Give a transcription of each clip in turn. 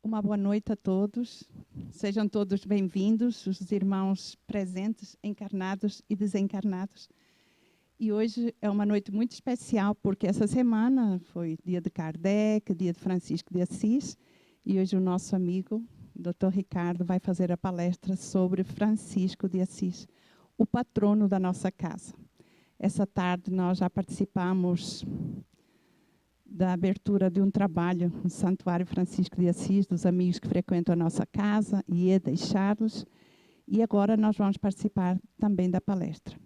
Uma boa noite a todos. Sejam todos bem-vindos, os irmãos presentes, encarnados e desencarnados. E hoje é uma noite muito especial, porque essa semana foi dia de Kardec, dia de Francisco de Assis, e hoje o nosso amigo, Dr. Ricardo, vai fazer a palestra sobre Francisco de Assis, o patrono da nossa casa. Essa tarde nós já participamos da abertura de um trabalho no Santuário Francisco de Assis, dos amigos que frequentam a nossa casa, Ieda e Charles, e agora nós vamos participar também da palestra.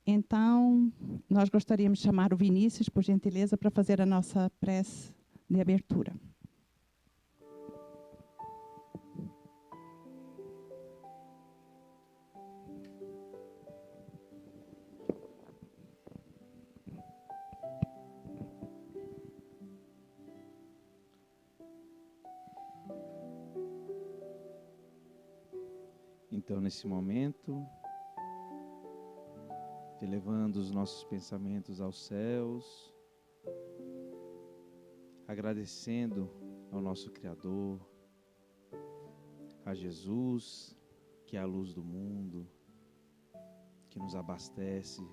Então, nós gostaríamos de chamar o Vinícius, por gentileza, para fazer a nossa prece de abertura. Então, nesse momento, elevando os nossos pensamentos aos céus, agradecendo ao nosso Criador, a Jesus, que é a luz do mundo, que nos abastece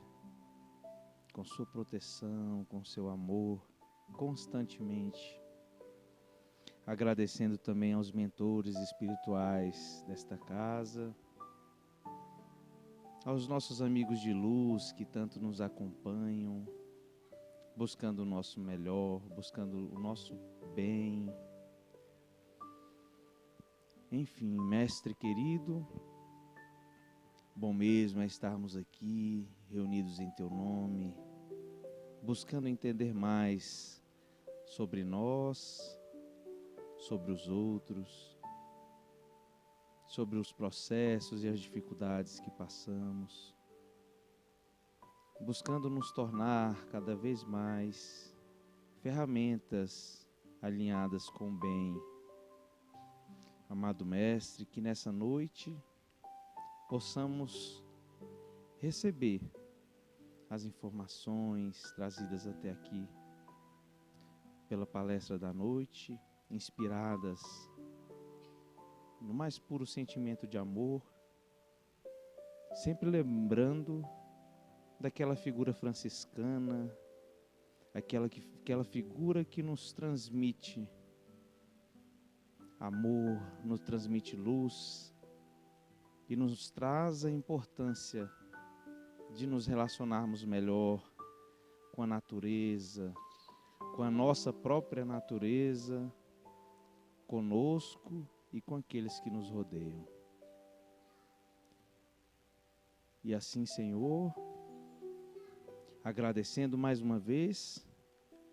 com sua proteção, com seu amor, constantemente. Agradecendo também aos mentores espirituais desta casa, aos nossos amigos de luz que tanto nos acompanham, buscando o nosso melhor, buscando o nosso bem. Enfim, mestre querido, bom mesmo é estarmos aqui, reunidos em teu nome, buscando entender mais sobre nós, sobre os outros, sobre os processos e as dificuldades que passamos, buscando nos tornar cada vez mais ferramentas alinhadas com o bem. Amado Mestre, que nessa noite possamos receber as informações trazidas até aqui pela palestra da noite, inspiradas no mais puro sentimento de amor, sempre lembrando daquela figura franciscana, aquela figura que nos transmite amor, nos transmite luz e nos traz a importância de nos relacionarmos melhor com a natureza, com a nossa própria natureza, conosco e com aqueles que nos rodeiam. E assim, Senhor, agradecendo mais uma vez,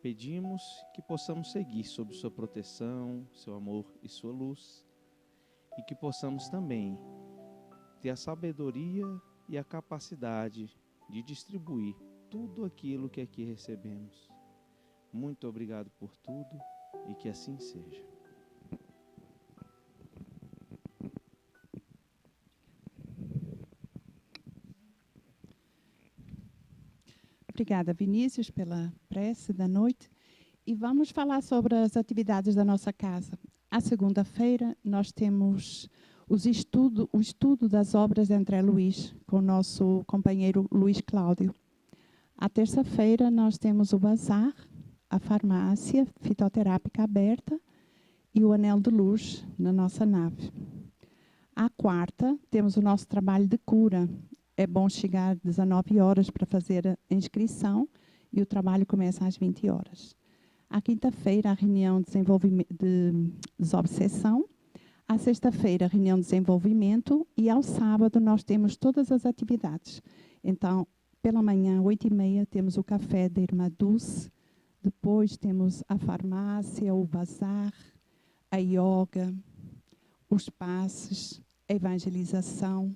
pedimos que possamos seguir sob sua proteção, seu amor e sua luz, e que possamos também ter a sabedoria e a capacidade de distribuir tudo aquilo que aqui recebemos. Muito obrigado por tudo e que assim seja. Obrigada, Vinícius, pela prece da noite. E vamos falar sobre as atividades da nossa casa. À segunda-feira, nós temos o estudo das obras de André Luiz, com o nosso companheiro Luiz Cláudio. À terça-feira, nós temos o bazar, a farmácia fitoterápica aberta e o anel de luz na nossa nave. À quarta, temos o nosso trabalho de cura. É bom chegar às 19 horas para fazer a inscrição e o trabalho começa às 20 horas. À quinta-feira, a reunião de desobsessão. À sexta-feira, a reunião de desenvolvimento. E ao sábado, nós temos todas as atividades. Então, pela manhã, 8h30, temos o café da Irmã Dulce. Depois temos a farmácia, o bazar, a yoga, os passes, a evangelização.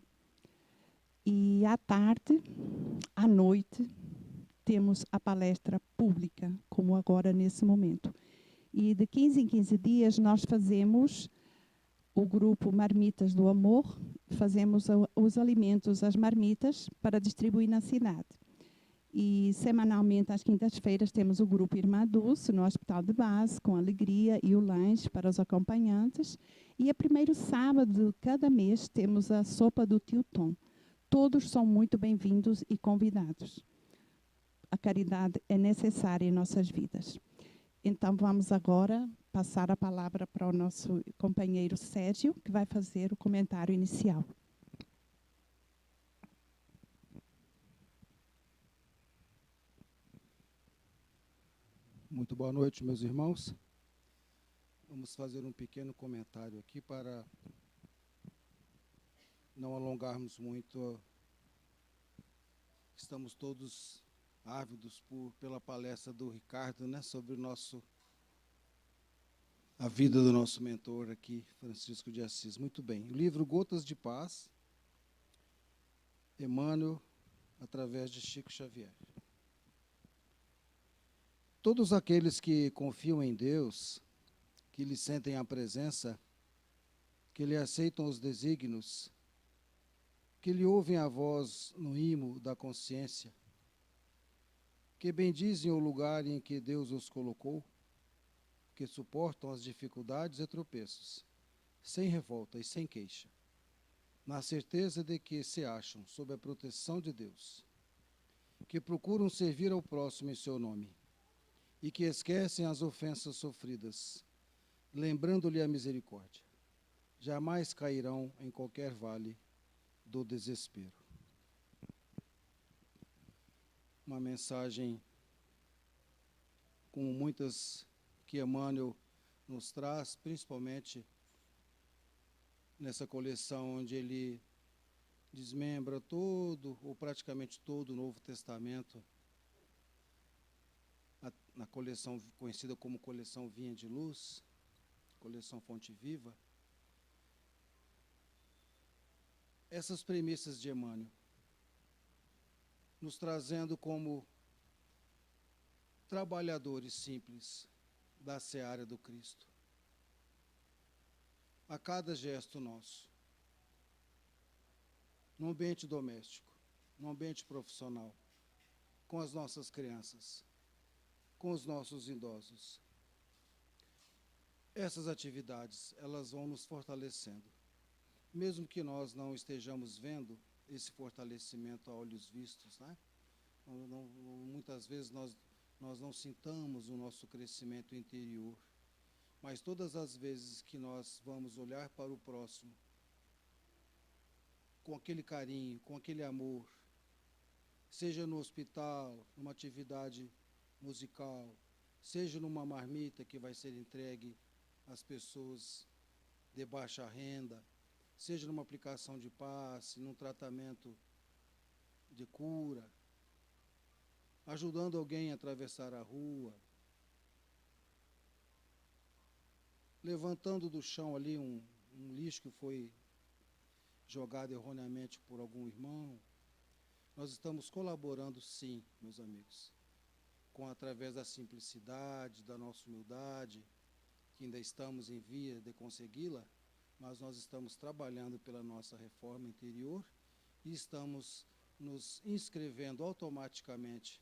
E à tarde, à noite, temos a palestra pública, como agora nesse momento. E de 15 em 15 dias nós fazemos o grupo Marmitas do Amor, fazemos os alimentos, as marmitas, para distribuir na cidade. E semanalmente, às quintas-feiras, temos o grupo Irmã Dulce no Hospital de Base, com alegria e o lanche para os acompanhantes. E a primeiro sábado de cada mês temos a sopa do Tio Tom. Todos são muito bem-vindos e convidados. A caridade é necessária em nossas vidas. Então, vamos agora passar a palavra para o nosso companheiro Sérgio, que vai fazer o comentário inicial. Muito boa noite, meus irmãos. Vamos fazer um pequeno comentário aqui para não alongarmos muito. Estamos todos ávidos pela palestra do Ricardo, né, sobre a vida do nosso mentor aqui, Francisco de Assis. Muito bem. O livro Gotas de Paz, Emmanuel, através de Chico Xavier. Todos aqueles que confiam em Deus, que lhe sentem a presença, que lhe aceitam os desígnios, que lhe ouvem a voz no imo da consciência, que bendizem o lugar em que Deus os colocou, que suportam as dificuldades e tropeços, sem revolta e sem queixa, na certeza de que se acham sob a proteção de Deus, que procuram servir ao próximo em seu nome, e que esquecem as ofensas sofridas, lembrando-lhe a misericórdia, jamais cairão em qualquer vale do desespero. Uma mensagem como muitas que Emmanuel nos traz, principalmente nessa coleção onde ele desmembra todo, ou praticamente todo, o Novo Testamento, na coleção conhecida como Coleção Vinha de Luz, Coleção Fonte Viva. Essas premissas de Emmanuel, nos trazendo como trabalhadores simples da seara do Cristo, a cada gesto nosso, no ambiente doméstico, no ambiente profissional, com as nossas crianças, com os nossos idosos. Essas atividades, elas vão nos fortalecendo. Mesmo que nós não estejamos vendo esse fortalecimento a olhos vistos, né? Muitas vezes nós não sintamos o nosso crescimento interior, mas todas as vezes que nós vamos olhar para o próximo, com aquele carinho, com aquele amor, seja no hospital, numa atividade musical, seja numa marmita que vai ser entregue às pessoas de baixa renda, seja numa aplicação de passe, num tratamento de cura, ajudando alguém a atravessar a rua, levantando do chão ali um lixo que foi jogado erroneamente por algum irmão. Nós estamos colaborando, sim, meus amigos, através da simplicidade, da nossa humildade, que ainda estamos em via de consegui-la, mas nós estamos trabalhando pela nossa reforma interior e estamos nos inscrevendo automaticamente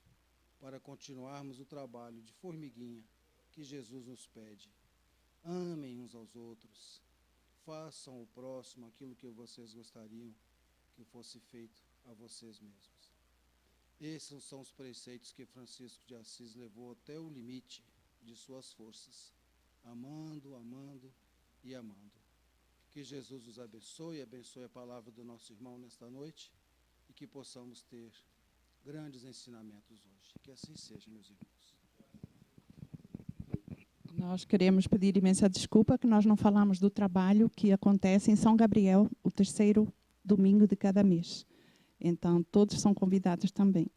para continuarmos o trabalho de formiguinha que Jesus nos pede. Amem uns aos outros, façam ao próximo aquilo que vocês gostariam que fosse feito a vocês mesmos. Esses são os preceitos que Francisco de Assis levou até o limite de suas forças, amando, amando e amando. Que Jesus os abençoe a palavra do nosso irmão nesta noite e que possamos ter grandes ensinamentos hoje. Que assim seja, meus irmãos. Nós queremos pedir imensa desculpa que nós não falamos do trabalho que acontece em São Gabriel, o terceiro domingo de cada mês. Então, todos são convidados também.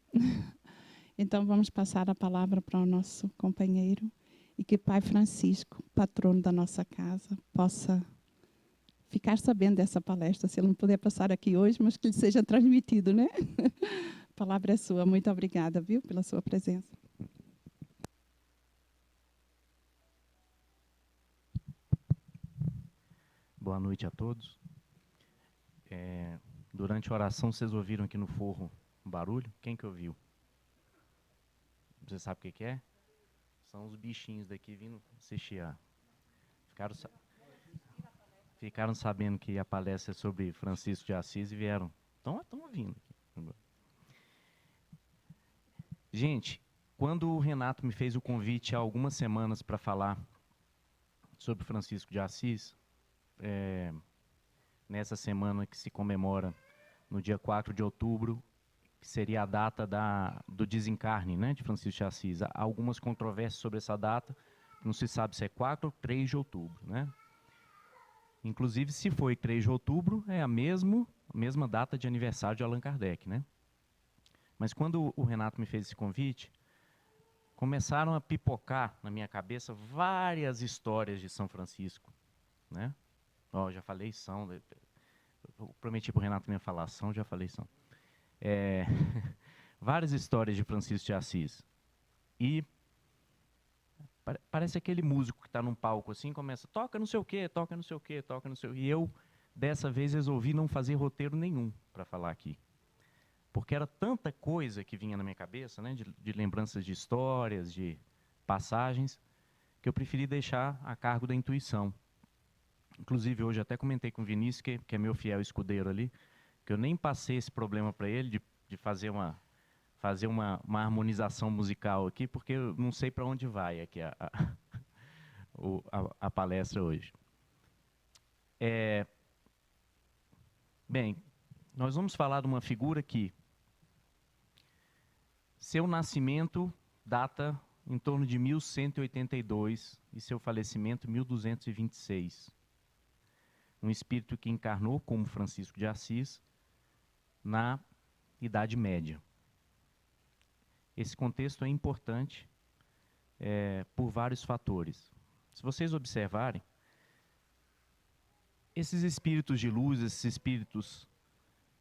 Então, vamos passar a palavra para o nosso companheiro e que Pai Francisco, patrono da nossa casa, possa ficar sabendo dessa palestra, se ele não puder passar aqui hoje, mas que lhe seja transmitido, né? A palavra é sua. Muito obrigada, viu, pela sua presença. Boa noite a todos. Durante a oração, vocês ouviram aqui no forro um barulho? Quem que ouviu? Você sabe o que é? São os bichinhos daqui vindo se chiar. Ficaram sabendo que a palestra é sobre Francisco de Assis e vieram. Estão vindo aqui. Gente, quando o Renato me fez o convite há algumas semanas para falar sobre Francisco de Assis, nessa semana que se comemora no dia 4 de outubro, que seria a data do desencarne, né, de Francisco de Assis. Há algumas controvérsias sobre essa data, não se sabe se é 4 ou 3 de outubro. Né? Inclusive, se foi 3 de outubro, é a mesma data de aniversário de Allan Kardec. Né? Mas quando o Renato me fez esse convite, começaram a pipocar na minha cabeça várias histórias de São Francisco. Né? Já falei São, eu prometi para o Renato que não ia falar São, já falei São. Várias histórias de Francisco de Assis. E parece aquele músico que está num palco assim, começa, toca não sei o quê, toca não sei o quê, toca não sei o quê. E eu, dessa vez, resolvi não fazer roteiro nenhum para falar aqui. Porque era tanta coisa que vinha na minha cabeça, né, de lembranças de histórias, de passagens, que eu preferi deixar a cargo da intuição. Inclusive, hoje até comentei com o Vinícius, que é meu fiel escudeiro ali, que eu nem passei esse problema para ele de fazer uma harmonização musical aqui, porque eu não sei para onde vai aqui a palestra hoje. Bem, nós vamos falar de uma figura que seu nascimento data em torno de 1182 e seu falecimento 1226. Um espírito que encarnou como Francisco de Assis na Idade Média. Esse contexto é importante por vários fatores. Se vocês observarem, esses espíritos de luz, esses espíritos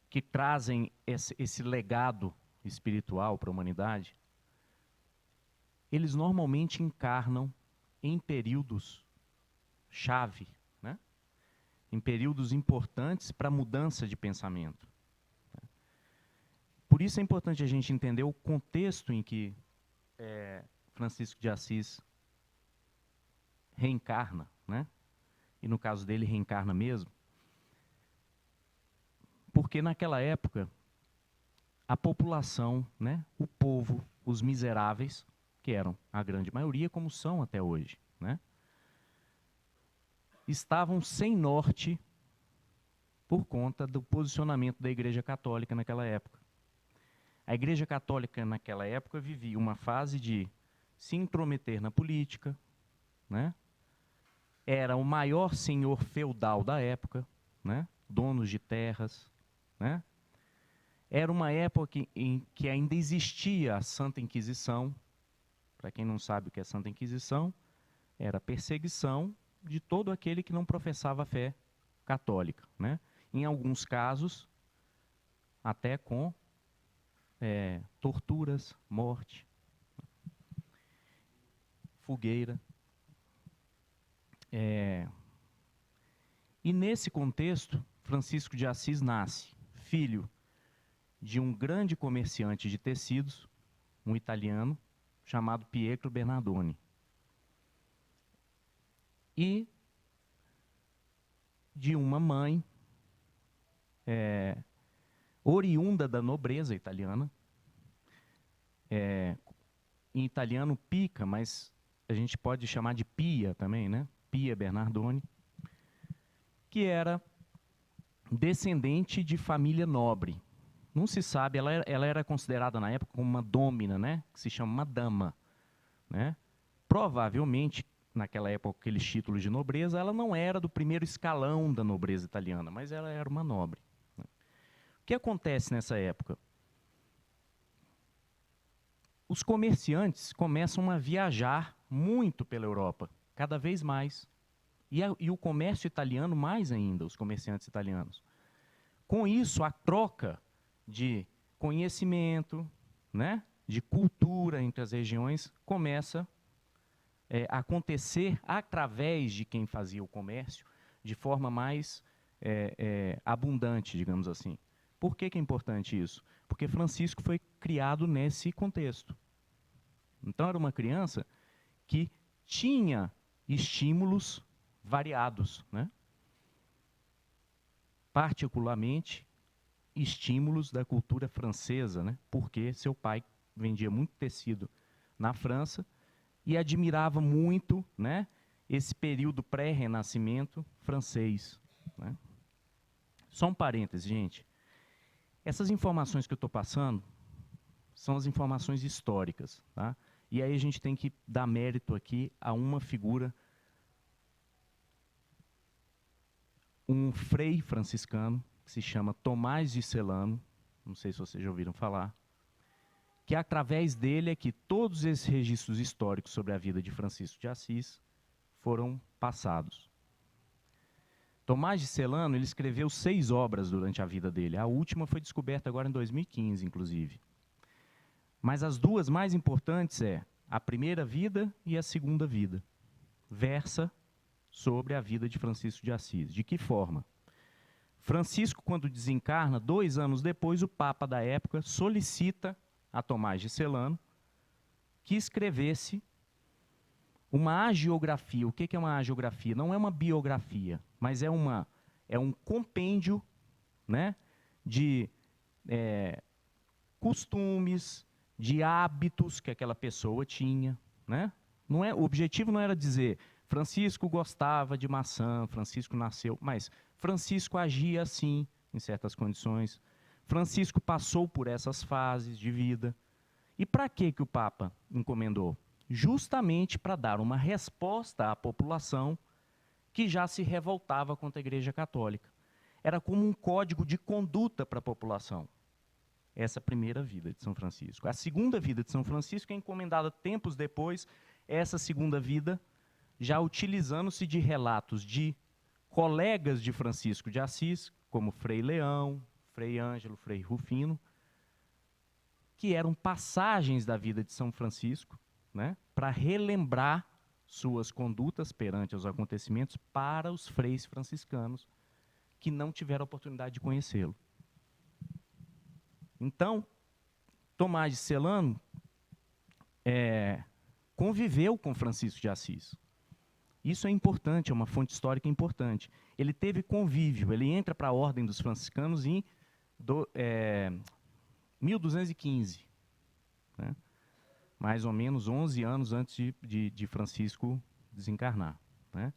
que trazem esse legado espiritual para a humanidade, eles normalmente encarnam em períodos chave, né? Em períodos importantes para a mudança de pensamento. Por isso é importante a gente entender o contexto em que Francisco de Assis reencarna, né? E no caso dele reencarna mesmo, porque naquela época a população, né, o povo, os miseráveis, que eram a grande maioria, como são até hoje, né, estavam sem norte por conta do posicionamento da Igreja Católica naquela época. A Igreja Católica naquela época vivia uma fase de se intrometer na política, né, era o maior senhor feudal da época, né, donos de terras, né. Era uma época em que ainda existia a Santa Inquisição. Para quem não sabe o que é Santa Inquisição, era a perseguição de todo aquele que não professava a fé católica, né? Em alguns casos, até com torturas, morte, fogueira. E nesse contexto, Francisco de Assis nasce, filho de um grande comerciante de tecidos, um italiano, chamado Pietro Bernardoni. E de uma mãe oriunda da nobreza italiana, em italiano Pica, mas a gente pode chamar de Pia também, né? Pia Bernardoni, que era descendente de família nobre. Não se sabe, ela era considerada na época como uma dômina, né? Que se chama uma dama, né? Provavelmente, naquela época, aqueles títulos de nobreza, ela não era do primeiro escalão da nobreza italiana, mas ela era uma nobre. Né? O que acontece nessa época? Os comerciantes começam a viajar muito pela Europa, cada vez mais. E o comércio italiano mais ainda, os comerciantes italianos. Com isso, a troca de conhecimento, né, de cultura entre as regiões, começa a acontecer através de quem fazia o comércio, de forma mais abundante, digamos assim. Por que é importante isso? Porque Francisco foi criado nesse contexto. Então, era uma criança que tinha estímulos variados, né? Particularmente, estímulos da cultura francesa, né? Porque seu pai vendia muito tecido na França e admirava muito, né, esse período pré-renascimento francês, né? Só um parêntese, gente. Essas informações que eu estou passando são as informações históricas, tá? E aí a gente tem que dar mérito aqui a uma figura, um frei franciscano, que se chama Tomás de Celano, não sei se vocês já ouviram falar, que através dele é que todos esses registros históricos sobre a vida de Francisco de Assis foram passados. Tomás de Celano, ele escreveu 6 obras durante a vida dele. A última foi descoberta agora em 2015, inclusive. Mas as 2 mais importantes é a primeira vida e a segunda vida. Versa sobre a vida de Francisco de Assis. De que forma? Francisco, quando desencarna, 2 anos depois, o Papa da época solicita a Tomás de Celano que escrevesse uma hagiografia. O que é uma hagiografia? Não é uma biografia, mas é um compêndio, né, de costumes, de hábitos que aquela pessoa tinha, né? O objetivo não era dizer Francisco gostava de maçã, Francisco nasceu, mas Francisco agia assim em certas condições. Francisco passou por essas fases de vida. E para que o Papa encomendou? Justamente para dar uma resposta à população que já se revoltava contra a Igreja Católica. Era como um código de conduta para a população. Essa primeira vida de São Francisco. A segunda vida de São Francisco é encomendada tempos depois, essa segunda vida, já utilizando-se de relatos de colegas de Francisco de Assis, como Frei Leão, Frei Ângelo, Frei Rufino, que eram passagens da vida de São Francisco, né, para relembrar suas condutas perante os acontecimentos para os freis franciscanos que não tiveram a oportunidade de conhecê-lo. Então, Tomás de Celano conviveu com Francisco de Assis. Isso é importante, é uma fonte histórica importante. Ele teve convívio, ele entra para a Ordem dos Franciscanos em 1215, né? Mais ou menos 11 anos antes de Francisco desencarnar, né?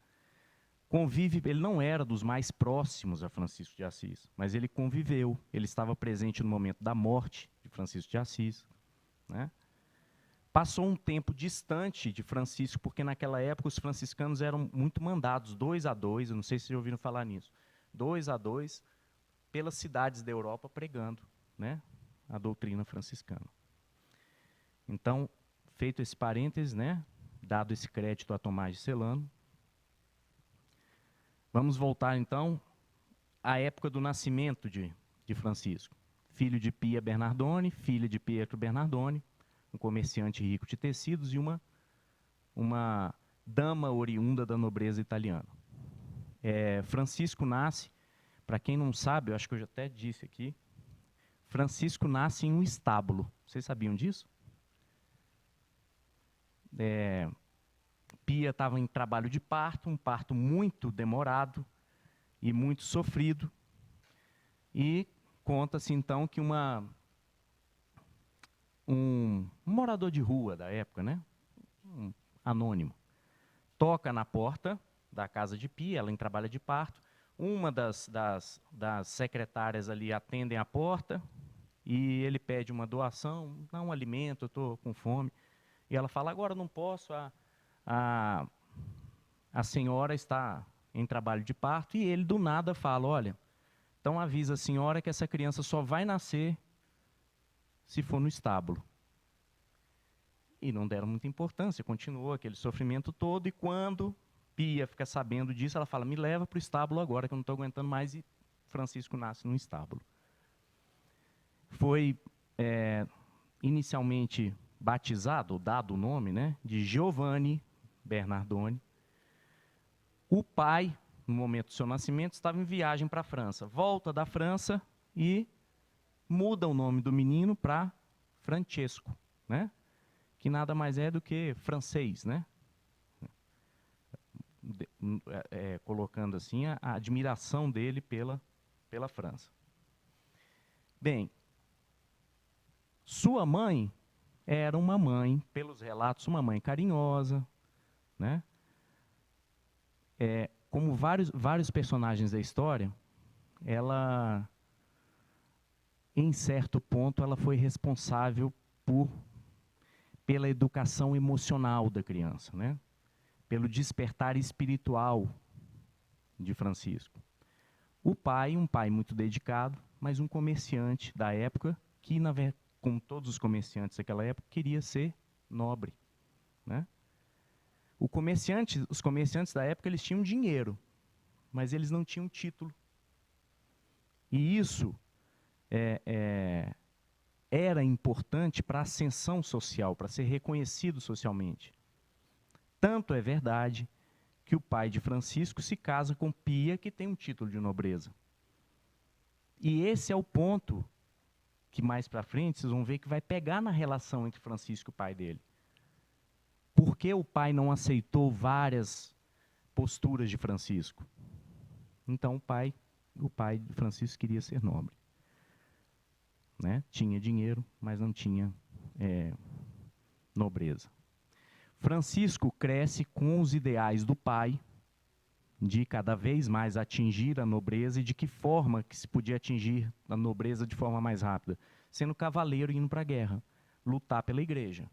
Convive, ele não era dos mais próximos a Francisco de Assis, mas ele conviveu, ele estava presente no momento da morte de Francisco de Assis, né? Passou um tempo distante de Francisco, porque naquela época os franciscanos eram muito mandados, 2 a 2, eu não sei se vocês já ouviram falar nisso, 2 a 2, pelas cidades da Europa pregando, né, a doutrina franciscana. Então, feito esse parênteses, né, dado esse crédito a Tomás de Celano, vamos voltar então à época do nascimento de Francisco. Filho de Pia Bernardone, filha de Pietro Bernardone, um comerciante rico de tecidos e uma dama oriunda da nobreza italiana. Francisco nasce, para quem não sabe, eu acho que eu já até disse aqui, Francisco nasce em um estábulo. Vocês sabiam disso? Pia estava em trabalho de parto, um parto muito demorado e muito sofrido. E conta-se então que um morador de rua da época, né, anônimo, toca na porta da casa de Pia, ela em trabalho de parto, uma das secretárias ali atendem a porta e ele pede uma doação, dá um alimento, eu estou com fome, e ela fala, agora não posso, a senhora está em trabalho de parto, e ele do nada fala, olha, então avisa a senhora que essa criança só vai nascer se for no estábulo. E não deram muita importância, continuou aquele sofrimento todo, e quando Pia fica sabendo disso, ela fala, me leva para o estábulo agora, que eu não estou aguentando mais, e Francisco nasce no estábulo. Foi inicialmente batizado, dado o nome, né, de Giovanni Bernardone. O pai, no momento do seu nascimento, estava em viagem para a França. Volta da França e muda o nome do menino para Francesco, né? que nada mais é do que francês, né? Colocando assim a admiração dele pela França. Bem, sua mãe era uma mãe, pelos relatos, uma mãe carinhosa, né? Como vários personagens da história, ela, em certo ponto, ela foi responsável pela educação emocional da criança, né? Pelo despertar espiritual de Francisco. O pai, um pai muito dedicado, mas um comerciante da época que, como todos os comerciantes daquela época, queria ser nobre, né? Os comerciantes da época, eles tinham dinheiro, mas eles não tinham título. E isso era importante para a ascensão social, para ser reconhecido socialmente. Tanto é verdade que o pai de Francisco se casa com Pia, que tem um título de nobreza. E esse é o ponto que mais para frente vocês vão ver que vai pegar na relação entre Francisco e o pai dele. Por que o pai não aceitou várias posturas de Francisco? Então o pai de Francisco queria ser nobre, né? Tinha dinheiro, mas não tinha nobreza. Francisco cresce com os ideais do pai, de cada vez mais atingir a nobreza e de que forma que se podia atingir a nobreza de forma mais rápida? Sendo cavaleiro e indo para a guerra, lutar pela igreja.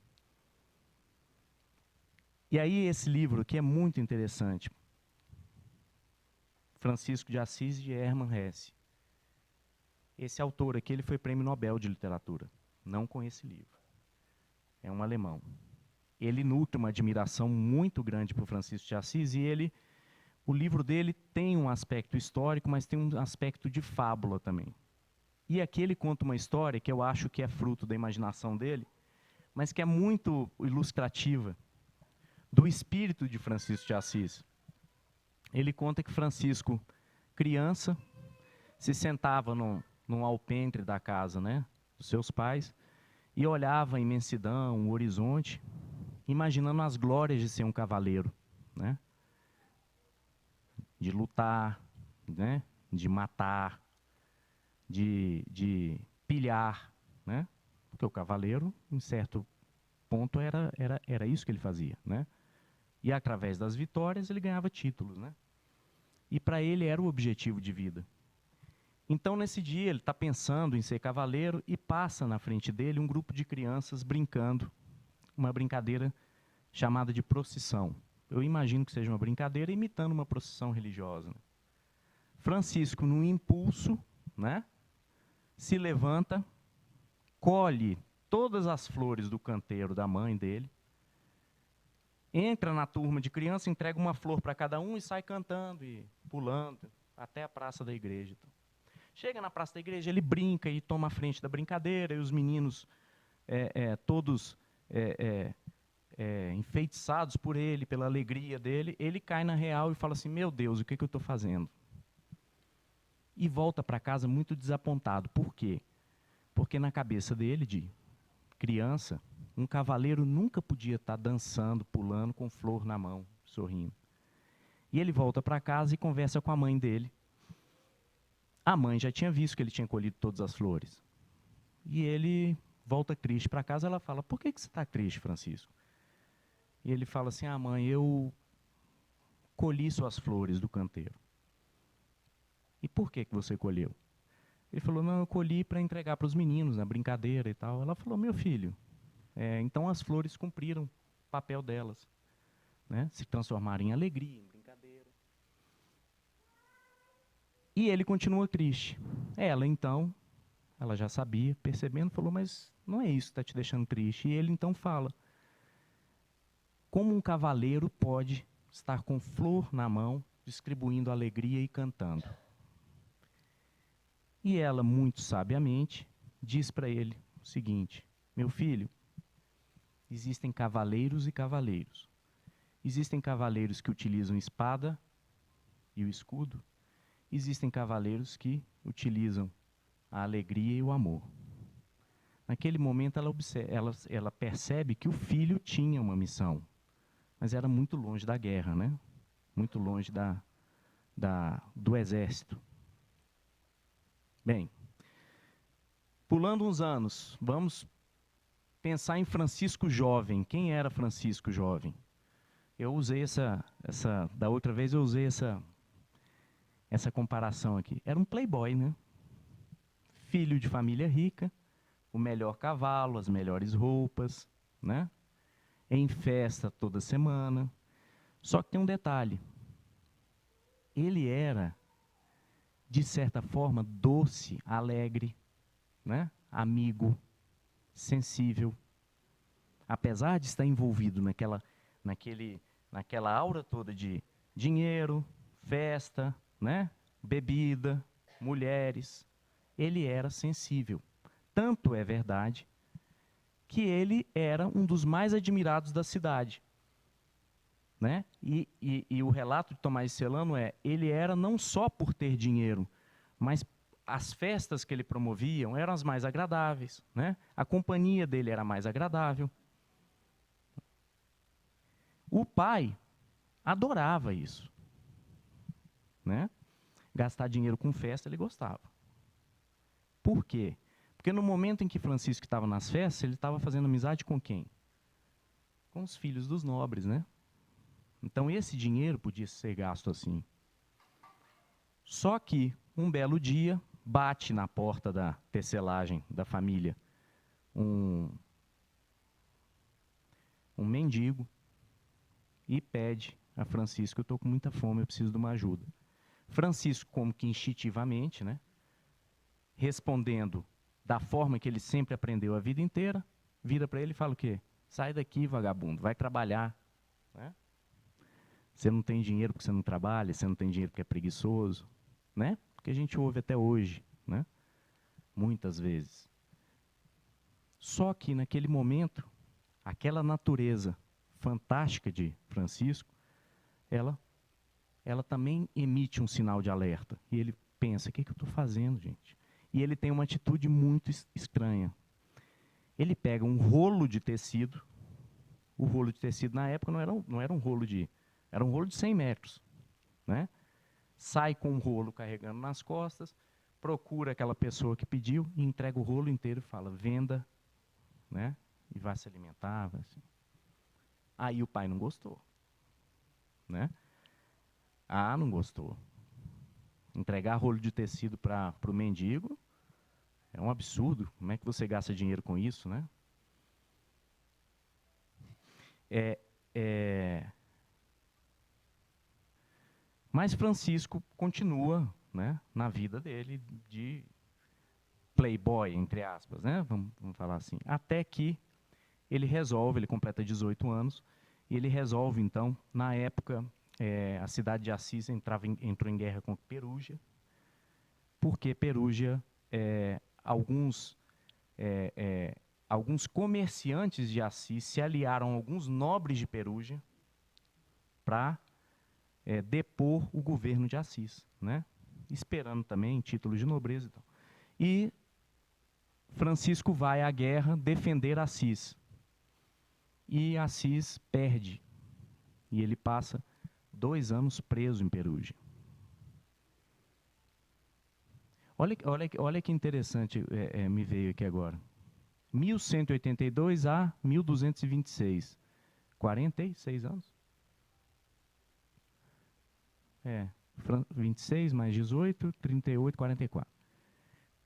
E aí esse livro aqui é muito interessante. Francisco de Assis e Hermann Hesse. Esse autor aqui, ele foi prêmio Nobel de Literatura. Não com esse livro. É um alemão. Ele nutre uma admiração muito grande por Francisco de Assis e o livro dele tem um aspecto histórico, mas tem um aspecto de fábula também. E aqui ele conta uma história que eu acho que é fruto da imaginação dele, mas que é muito ilustrativa do espírito de Francisco de Assis. Ele conta que Francisco, criança, se sentava num alpendre da casa, né, dos seus pais e olhava a imensidão, o horizonte, imaginando as glórias de ser um cavaleiro, né? De lutar, né? De matar, de pilhar, né? Porque o cavaleiro, em certo ponto, era isso que ele fazia, né? E através das vitórias ele ganhava títulos, né? E para ele era o objetivo de vida. Então, nesse dia, ele está pensando em ser cavaleiro e passa na frente dele um grupo de crianças brincando, uma brincadeira chamada de procissão. Eu imagino que seja uma brincadeira imitando uma procissão religiosa, né? Francisco, num impulso, né, se levanta, colhe todas as flores do canteiro da mãe dele, entra na turma de criança, entrega uma flor para cada um e sai cantando e pulando até a praça da igreja. Chega na praça da igreja, ele brinca e toma a frente da brincadeira, e os meninos todos enfeitiçados por ele, pela alegria dele, ele cai na real e fala assim, meu Deus, o que eu estou fazendo? E volta para casa muito desapontado. Por quê? Porque na cabeça dele, de criança, um cavaleiro nunca podia estar dançando, pulando, com flor na mão, sorrindo. E ele volta para casa e conversa com a mãe dele. A mãe já tinha visto que ele tinha colhido todas as flores. E ele volta triste para casa, ela fala, por que você está triste, Francisco? E ele fala assim, mãe, eu colhi suas flores do canteiro. E por que você colheu? Ele falou, não, eu colhi para entregar para os meninos, na brincadeira e tal. Ela falou, meu filho, então as flores cumpriram o papel delas, né? Se transformaram em alegria, em brincadeira. E ele continua triste. Ela, então, ela já sabia, percebendo, falou, mas não é isso que está te deixando triste. E ele, então, fala, como um cavaleiro pode estar com flor na mão, distribuindo alegria e cantando? E ela, muito sabiamente, diz para ele o seguinte, meu filho, existem cavaleiros e cavaleiros. Existem cavaleiros que utilizam espada e o escudo. Existem cavaleiros que utilizam a alegria e o amor. naquele momento ela percebe que o filho tinha uma missão, mas era muito longe da guerra, né? Muito longe do exército. Bem, pulando uns anos, vamos pensar em Francisco jovem. Quem era Francisco jovem? Eu usei da outra vez eu usei essa comparação aqui. Era um playboy, né? Filho de família rica, o melhor cavalo, as melhores roupas, né? Em festa toda semana. Só que tem um detalhe. Ele era, de certa forma, doce, alegre, né? Amigo, sensível. Apesar de estar envolvido naquela aura toda de dinheiro, festa, né? Bebida, mulheres, ele era sensível. Tanto é verdade que ele era um dos mais admirados da cidade. Né? E o relato de Tomás de Celano ele era não só por ter dinheiro, mas as festas que ele promovia eram as mais agradáveis, né? A companhia dele era mais agradável. O pai adorava isso, né? Gastar dinheiro com festa ele gostava. Por quê? Porque no momento em que Francisco estava nas festas, ele estava fazendo amizade com quem? Com os filhos dos nobres, né? Então, esse dinheiro podia ser gasto assim. Só que, um belo dia, bate na porta da tecelagem da família um mendigo e pede a Francisco: eu estou com muita fome, eu preciso de uma ajuda. Francisco, como que instintivamente, né, respondendo da forma que ele sempre aprendeu a vida inteira, vira para ele e fala o quê? Sai daqui, vagabundo, vai trabalhar. Né? Você não tem dinheiro porque você não trabalha, você não tem dinheiro porque é preguiçoso, né? Porque a gente ouve até hoje, né? Muitas vezes. Só que naquele momento, aquela natureza fantástica de Francisco, ela também emite um sinal de alerta. E ele pensa: o que eu estou fazendo, gente? E ele tem uma atitude muito estranha. Ele pega um rolo de tecido. O rolo de tecido na época não era um rolo era um rolo de 100 metros. Né? Sai com o rolo carregando nas costas, procura aquela pessoa que pediu e entrega o rolo inteiro e fala: venda, né? E vai se alimentar. Assim. Aí o pai não gostou. Né? Não gostou. Entregar rolo de tecido para o mendigo é um absurdo. Como é que você gasta dinheiro com isso, né? Mas Francisco continua, né, na vida dele de playboy, entre aspas, né? Vamos falar assim. Até que ele completa 18 anos, e ele resolve, então, na época, a cidade de Assis entrou em guerra com Perugia, porque Perugia, alguns comerciantes de Assis se aliaram a alguns nobres de Perugia para depor o governo de Assis, né? Esperando também títulos de nobreza e tal. E Francisco vai à guerra defender Assis. E Assis perde. E ele passa 2 anos preso em Perugia. Olha que interessante me veio aqui agora. 1182 a 1226. 46 anos? 26 mais 18, 38, 44.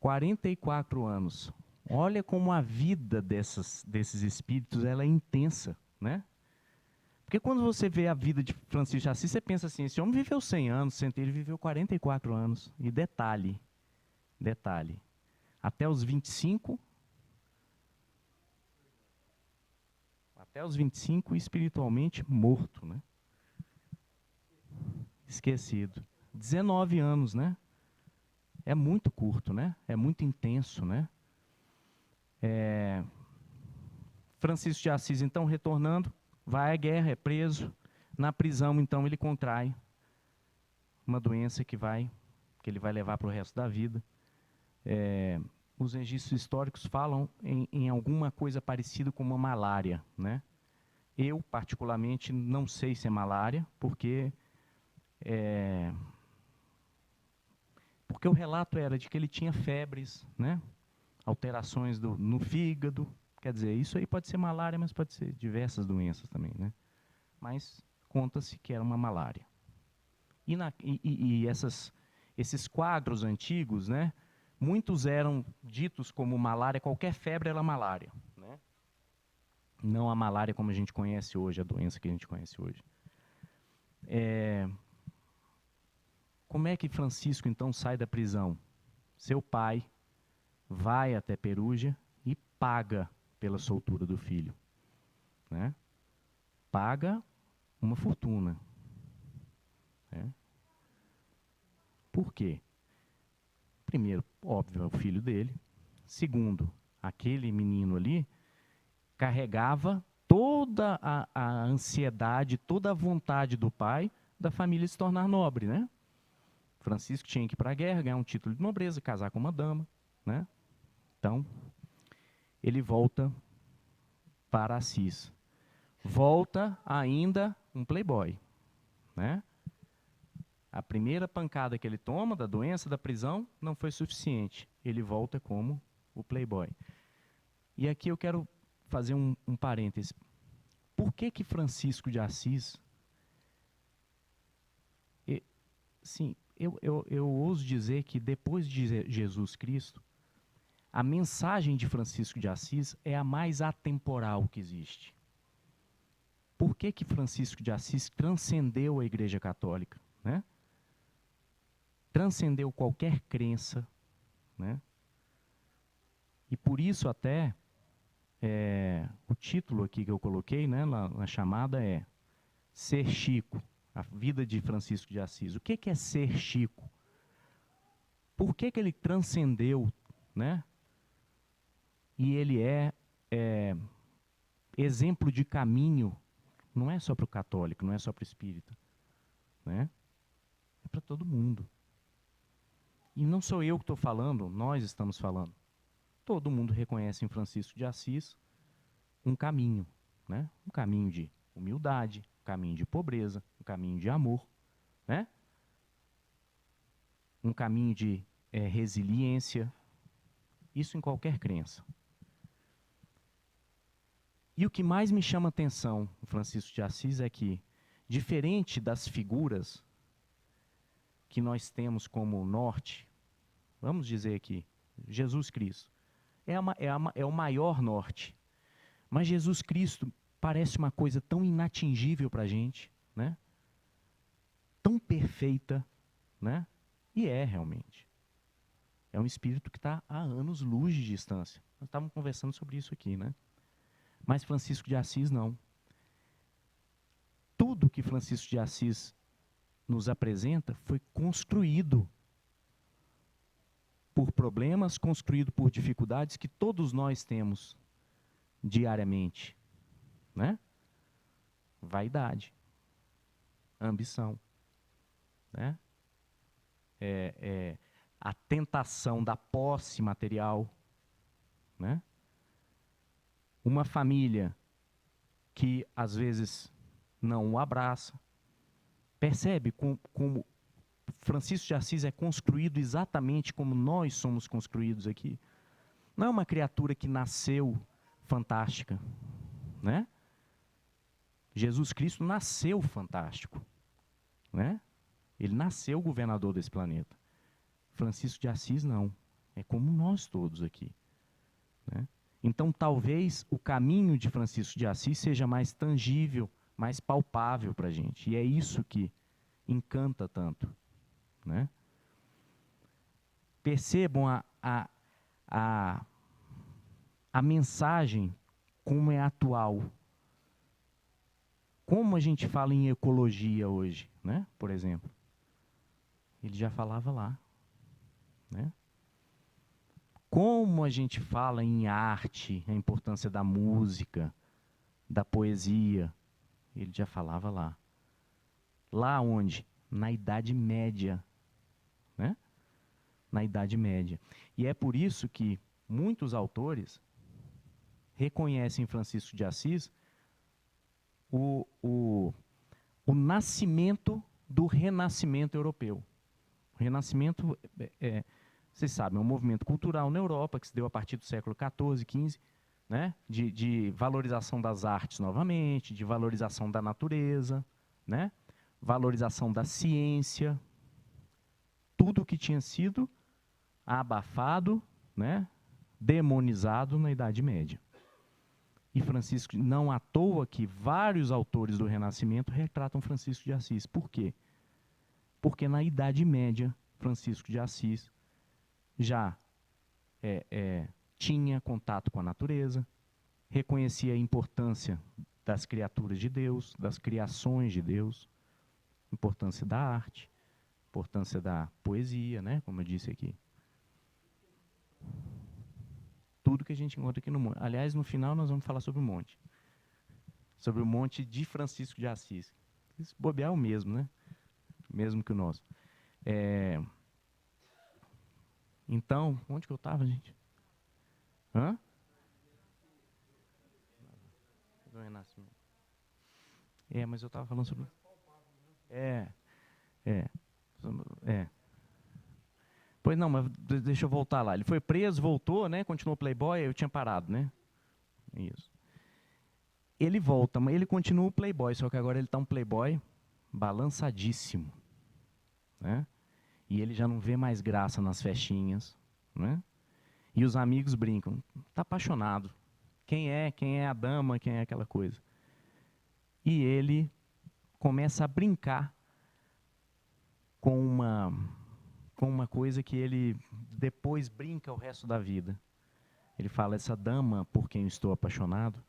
44 anos. Olha como a vida desses espíritos ela é intensa, né? Porque quando você vê a vida de Francisco de Assis, você pensa assim: esse homem viveu 100 anos, ele viveu 44 anos. E detalhe, até os 25, espiritualmente morto, né? Esquecido. 19 anos, né? É muito curto, né? É muito intenso, né? Francisco de Assis, então, retornando, vai à guerra, é preso. Na prisão, então, ele contrai uma doença que ele vai levar para o resto da vida. os registros históricos falam em alguma coisa parecida com uma malária, né? Eu, particularmente, não sei se é malária, porque o relato era de que ele tinha febres, né? Alterações no fígado. Quer dizer, isso aí pode ser malária, mas pode ser diversas doenças também, né? Mas conta-se que era uma malária. E esses quadros antigos, né? Muitos eram ditos como malária, qualquer febre era malária, né? Não a malária como a gente conhece hoje, a doença que a gente conhece hoje. Como é que Francisco, então, sai da prisão? Seu pai vai até Perugia e paga pela soltura do filho, né? Paga uma fortuna, né? Por quê? Primeiro, óbvio, é o filho dele. Segundo, aquele menino ali carregava toda a ansiedade, toda a vontade do pai da família se tornar nobre, né? Francisco tinha que ir para a guerra, ganhar um título de nobreza, casar com uma dama, né? Então, ele volta para Assis. Volta ainda um playboy, né? A primeira pancada que ele toma da doença, da prisão, não foi suficiente. Ele volta como o playboy. E aqui eu quero fazer um parêntese. Por que Francisco de Assis... Sim, eu ouso dizer que depois de Jesus Cristo, a mensagem de Francisco de Assis é a mais atemporal que existe. Por que Francisco de Assis transcendeu a Igreja Católica, né? Transcendeu qualquer crença, né? E por isso até o título aqui que eu coloquei, né, na chamada é Ser Chico, a vida de Francisco de Assis. O que é ser Chico? Por que ele transcendeu, né? E ele é exemplo de caminho, não é só para o católico, não é só para o espírita, né? É para todo mundo. E não sou eu que estou falando, nós estamos falando. Todo mundo reconhece em Francisco de Assis um caminho, né? Um caminho de humildade, um caminho de pobreza, um caminho de amor, né? Um caminho de resiliência. Isso em qualquer crença. E o que mais me chama a atenção em Francisco de Assis é que, diferente das figuras que nós temos como norte, vamos dizer aqui, Jesus Cristo, é o maior norte. Mas Jesus Cristo parece uma coisa tão inatingível para a gente, né? Tão perfeita, né? E é realmente. É um espírito que está a anos-luz de distância. Nós estávamos conversando sobre isso aqui, né? Mas Francisco de Assis não. Tudo que Francisco de Assis nos apresenta foi construído por problemas, construído por dificuldades que todos nós temos diariamente, né? Vaidade, ambição, né? A tentação da posse material, né? Uma família que às vezes não o abraça. Percebe como Francisco de Assis é construído exatamente como nós somos construídos aqui? Não é uma criatura que nasceu fantástica, né? Jesus Cristo nasceu fantástico, né? Ele nasceu governador desse planeta. Francisco de Assis não. É como nós todos aqui, né? Então, talvez o caminho de Francisco de Assis seja mais tangível, mais palpável para a gente. E é isso que encanta tanto, né? Percebam a mensagem como é atual. Como a gente fala em ecologia hoje, né? Por exemplo. Ele já falava lá, né? Como a gente fala em arte, a importância da música, da poesia, ele já falava lá. Lá onde? Na Idade Média, né? na Idade Média. E é por isso que muitos autores reconhecem em Francisco de Assis o nascimento do renascimento europeu. O renascimento, vocês sabem, é um movimento cultural na Europa que se deu a partir do século XIV, XV, né? De valorização das artes novamente, de valorização da natureza, né? Valorização da ciência, tudo que tinha sido abafado, né? Demonizado na Idade Média. E Francisco, não à toa que vários autores do Renascimento retratam Francisco de Assis. Por quê? Porque na Idade Média, Francisco de Assis já tinha contato com a natureza, reconhecia a importância das criaturas de Deus, das criações de Deus, importância da arte, importância da poesia, né? Como eu disse aqui. Tudo que a gente encontra aqui no monte. Aliás, no final nós vamos falar sobre o monte. Sobre o monte de Francisco de Assis. Esse bobear é o mesmo, né? Mesmo que o nosso. Então, onde que eu estava, gente? Hã? Do Renascimento. Mas eu estava falando sobre... Pois não, mas deixa eu voltar lá. Ele foi preso, voltou, né? Continuou playboy, eu tinha parado, né? Isso. Ele volta, mas ele continua o playboy, só que agora ele está um playboy balançadíssimo, né? E ele já não vê mais graça nas festinhas, né? E os amigos brincam, está apaixonado. Quem é a dama, quem é aquela coisa? E ele começa a brincar com uma coisa que ele depois brinca o resto da vida. Ele fala, essa dama por quem eu estou apaixonado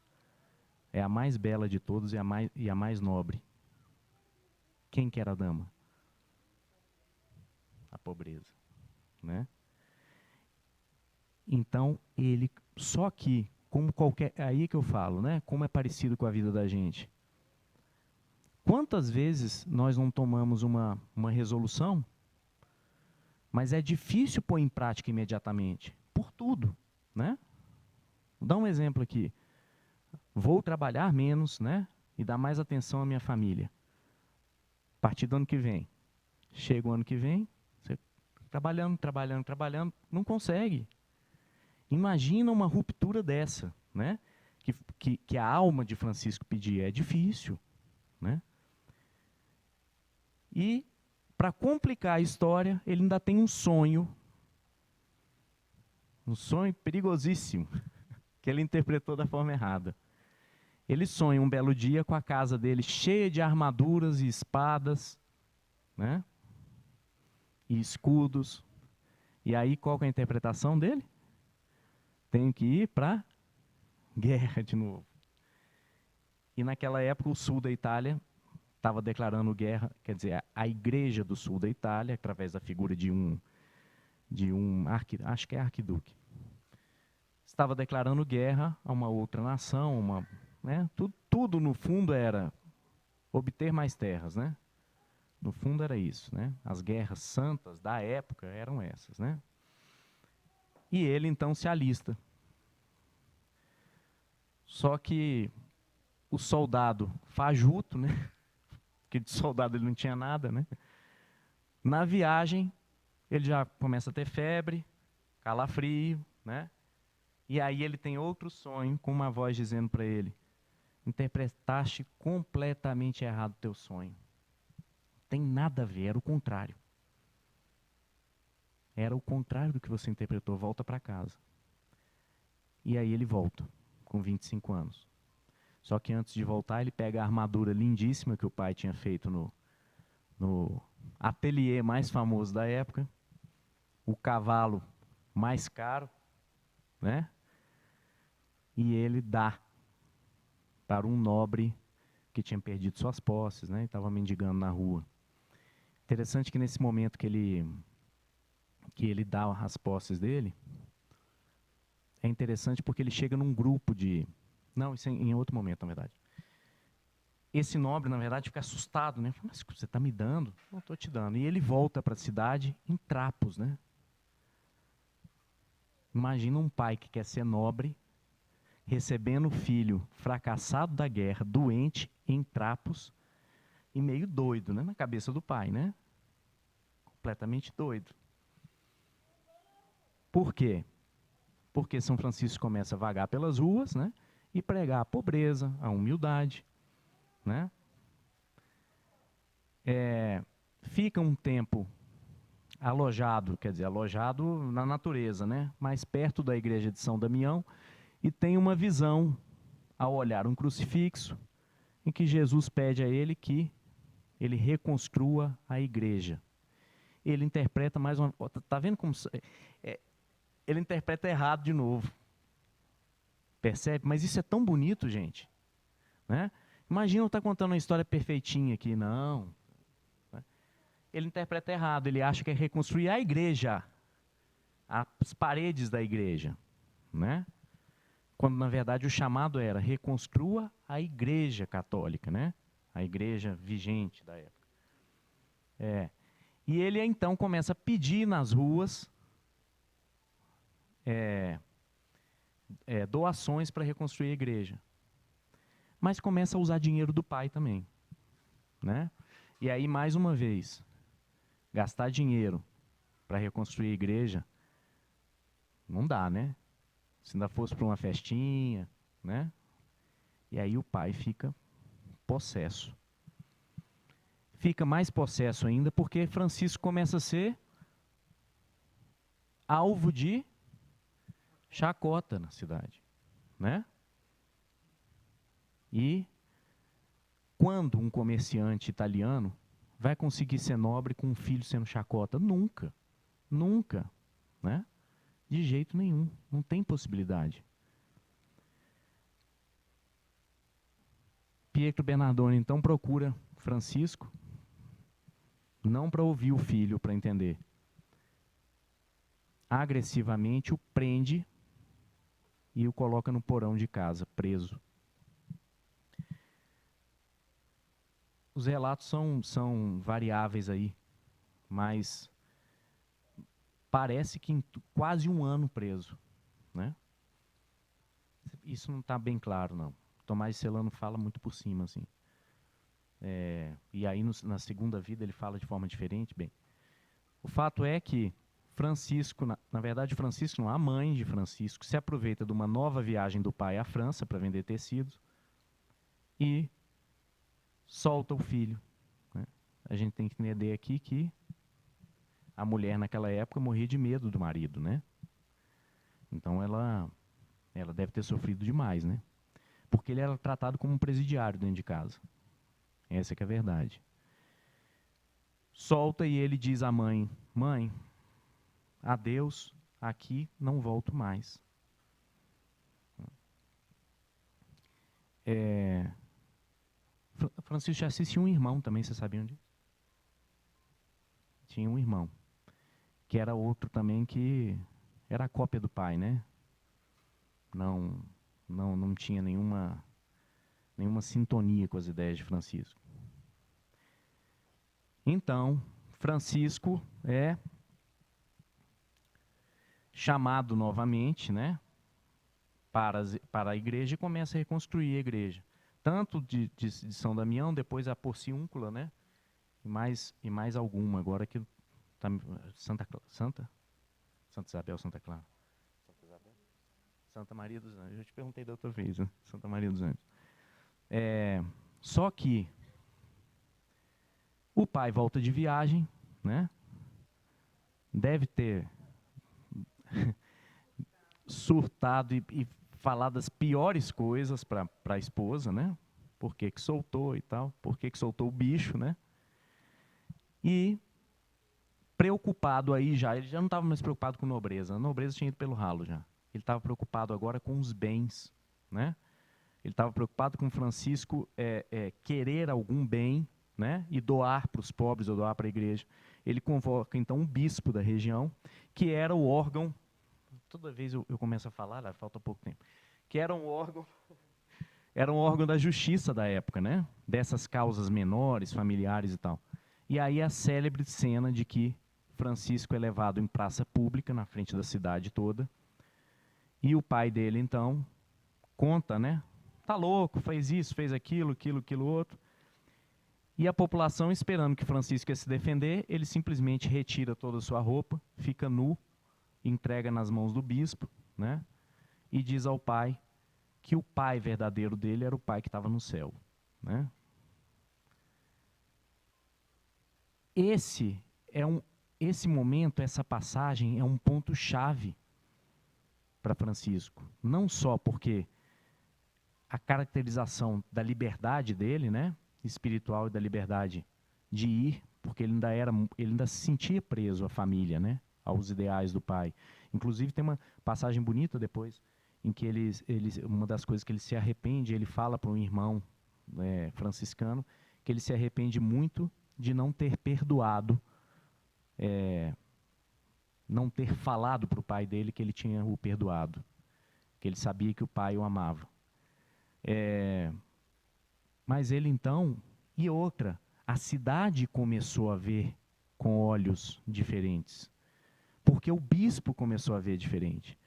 é a mais bela de todos e a mais nobre. Quem que era a dama? A pobreza, né? Então, só que, como aí que eu falo, né? Como é parecido com a vida da gente. Quantas vezes nós não tomamos uma resolução, mas é difícil pôr em prática imediatamente, por tudo, né? Vou dar um exemplo aqui. Vou trabalhar menos, né? E dar mais atenção à minha família. A partir do ano que vem. Chega o ano que vem, você trabalhando, não consegue. Imagina uma ruptura dessa, né? Que a alma de Francisco pedia. É difícil, né? E, para complicar a história, ele ainda tem um sonho perigosíssimo, que ele interpretou da forma errada. Ele sonha um belo dia com a casa dele cheia de armaduras e espadas, né? E escudos. E aí, qual que é a interpretação dele? Tenho que ir para guerra de novo. E naquela época, o sul da Itália estava declarando guerra, quer dizer, a igreja do sul da Itália, através da figura de um acho que é arquiduque, estava declarando guerra a uma outra nação, né? Tudo no fundo era obter mais terras, né? No fundo era isso, né? As guerras santas da época eram essas, né? E ele então se alista. Só que o soldado fajuto, né? Porque de soldado ele não tinha nada, né? Na viagem, ele já começa a ter febre, calafrio, né? E aí ele tem outro sonho, com uma voz dizendo para ele, interpretaste completamente errado o teu sonho. Tem nada a ver, era o contrário. Era o contrário do que você interpretou, volta para casa. E aí ele volta, com 25 anos. Só que antes de voltar, ele pega a armadura lindíssima que o pai tinha feito no ateliê mais famoso da época, o cavalo mais caro, né? E ele dá para um nobre que tinha perdido suas posses, né? E estava mendigando na rua. Interessante que nesse momento que ele dá as posses dele, é interessante porque ele chega num grupo de... Não, isso é em outro momento, na verdade. Esse nobre, na verdade, fica assustado, né? Mas você está me dando? Não estou te dando. E ele volta para a cidade em trapos, né? Imagina um pai que quer ser nobre, recebendo o filho fracassado da guerra, doente, em trapos, e meio doido, né? Na cabeça do pai, né? Completamente doido. Por quê? Porque São Francisco começa a vagar pelas ruas, né? E pregar a pobreza, a humildade, né? Fica um tempo alojado, quer dizer, alojado na natureza, né? Mais perto da igreja de São Damião, e tem uma visão, ao olhar um crucifixo, em que Jesus pede a ele que ele reconstrua a igreja. Ele interpreta mais uma... Está vendo como... ele interpreta errado de novo. Percebe? Mas isso é tão bonito, gente. Né? Imagina eu estar contando uma história perfeitinha aqui. Não. Ele interpreta errado. Ele acha que é reconstruir a igreja. As paredes da igreja. Né? Quando, na verdade, o chamado era reconstrua a igreja católica. Né? A igreja vigente da época. E ele, então, começa a pedir nas ruas doações para reconstruir a igreja. Mas começa a usar dinheiro do pai também. Né? E aí, mais uma vez, gastar dinheiro para reconstruir a igreja não dá, né? Se ainda fosse para uma festinha, né? E aí o pai fica possesso. Fica mais possesso ainda porque Francisco começa a ser alvo de chacota na cidade, né? E quando um comerciante italiano vai conseguir ser nobre com um filho sendo chacota? Nunca, nunca, né? De jeito nenhum, não tem possibilidade. Pietro Bernardone então procura Francisco, não para ouvir o filho, para entender. Agressivamente o prende e o coloca no porão de casa, preso. Os relatos são variáveis aí, mas parece que em quase um ano preso, né? Isso não está bem claro, não. Tomás Celano fala muito por cima, assim. E aí, na segunda vida, ele fala de forma diferente. Bem, o fato é que Francisco, na verdade, Francisco não, a mãe de Francisco, se aproveita de uma nova viagem do pai à França para vender tecidos e solta o filho. Né? A gente tem que entender aqui que a mulher, naquela época, morria de medo do marido, né? Então, ela deve ter sofrido demais, né? Porque ele era tratado como um presidiário dentro de casa. Essa é que é a verdade. Solta e ele diz à mãe, mãe, adeus, aqui não volto mais. Francisco de Assis tinha um irmão também, vocês sabiam disso? Tinha um irmão, que era outro também que era a cópia do pai, né? Não tinha nenhuma sintonia com as ideias de Francisco. Então, Francisco é chamado novamente, né, para a igreja e começa a reconstruir a igreja. Tanto de São Damião, depois a Porciúncula, né, e mais alguma, agora que tá, Santa Isabel, Santa Clara. Santa Maria dos Anjos. Eu te perguntei da outra vez, né? Santa Maria dos Anjos. Só que o pai volta de viagem, né? Deve ter surtado e falado as piores coisas para a esposa, né? Por que soltou e tal, por que soltou o bicho, né? E preocupado aí já, ele já não estava mais preocupado com nobreza, a nobreza tinha ido pelo ralo já. Ele estava preocupado agora com os bens, né? Ele estava preocupado com Francisco querer algum bem, né? E doar para os pobres ou doar para a igreja. Ele convoca, então, um bispo da região, que era o órgão... Toda vez eu começo a falar, falta pouco tempo. Que era um órgão da justiça da época, né? Dessas causas menores, familiares e tal. E aí a célebre cena de que Francisco é levado em praça pública, na frente da cidade toda, E o pai dele, então, conta, né? Tá louco, fez isso, fez aquilo, aquilo outro. E a população, esperando que Francisco ia se defender, ele simplesmente retira toda a sua roupa, fica nu, entrega nas mãos do bispo, né? E diz ao pai que o pai verdadeiro dele era o pai que estava no céu, né? Esse momento, essa passagem é um ponto-chave para Francisco. Não só porque a caracterização da liberdade dele, né, espiritual, e da liberdade de ir, porque ele ainda se sentia preso à família, né, aos ideais do pai. Inclusive tem uma passagem bonita depois, em que uma das coisas que ele se arrepende, ele fala para um irmão franciscano, que ele se arrepende muito de não ter perdoado, não ter falado para o pai dele que ele tinha o perdoado, que ele sabia que o pai o amava. Mas ele então, e outra, a cidade começou a ver com olhos diferentes, porque o bispo começou a ver diferente.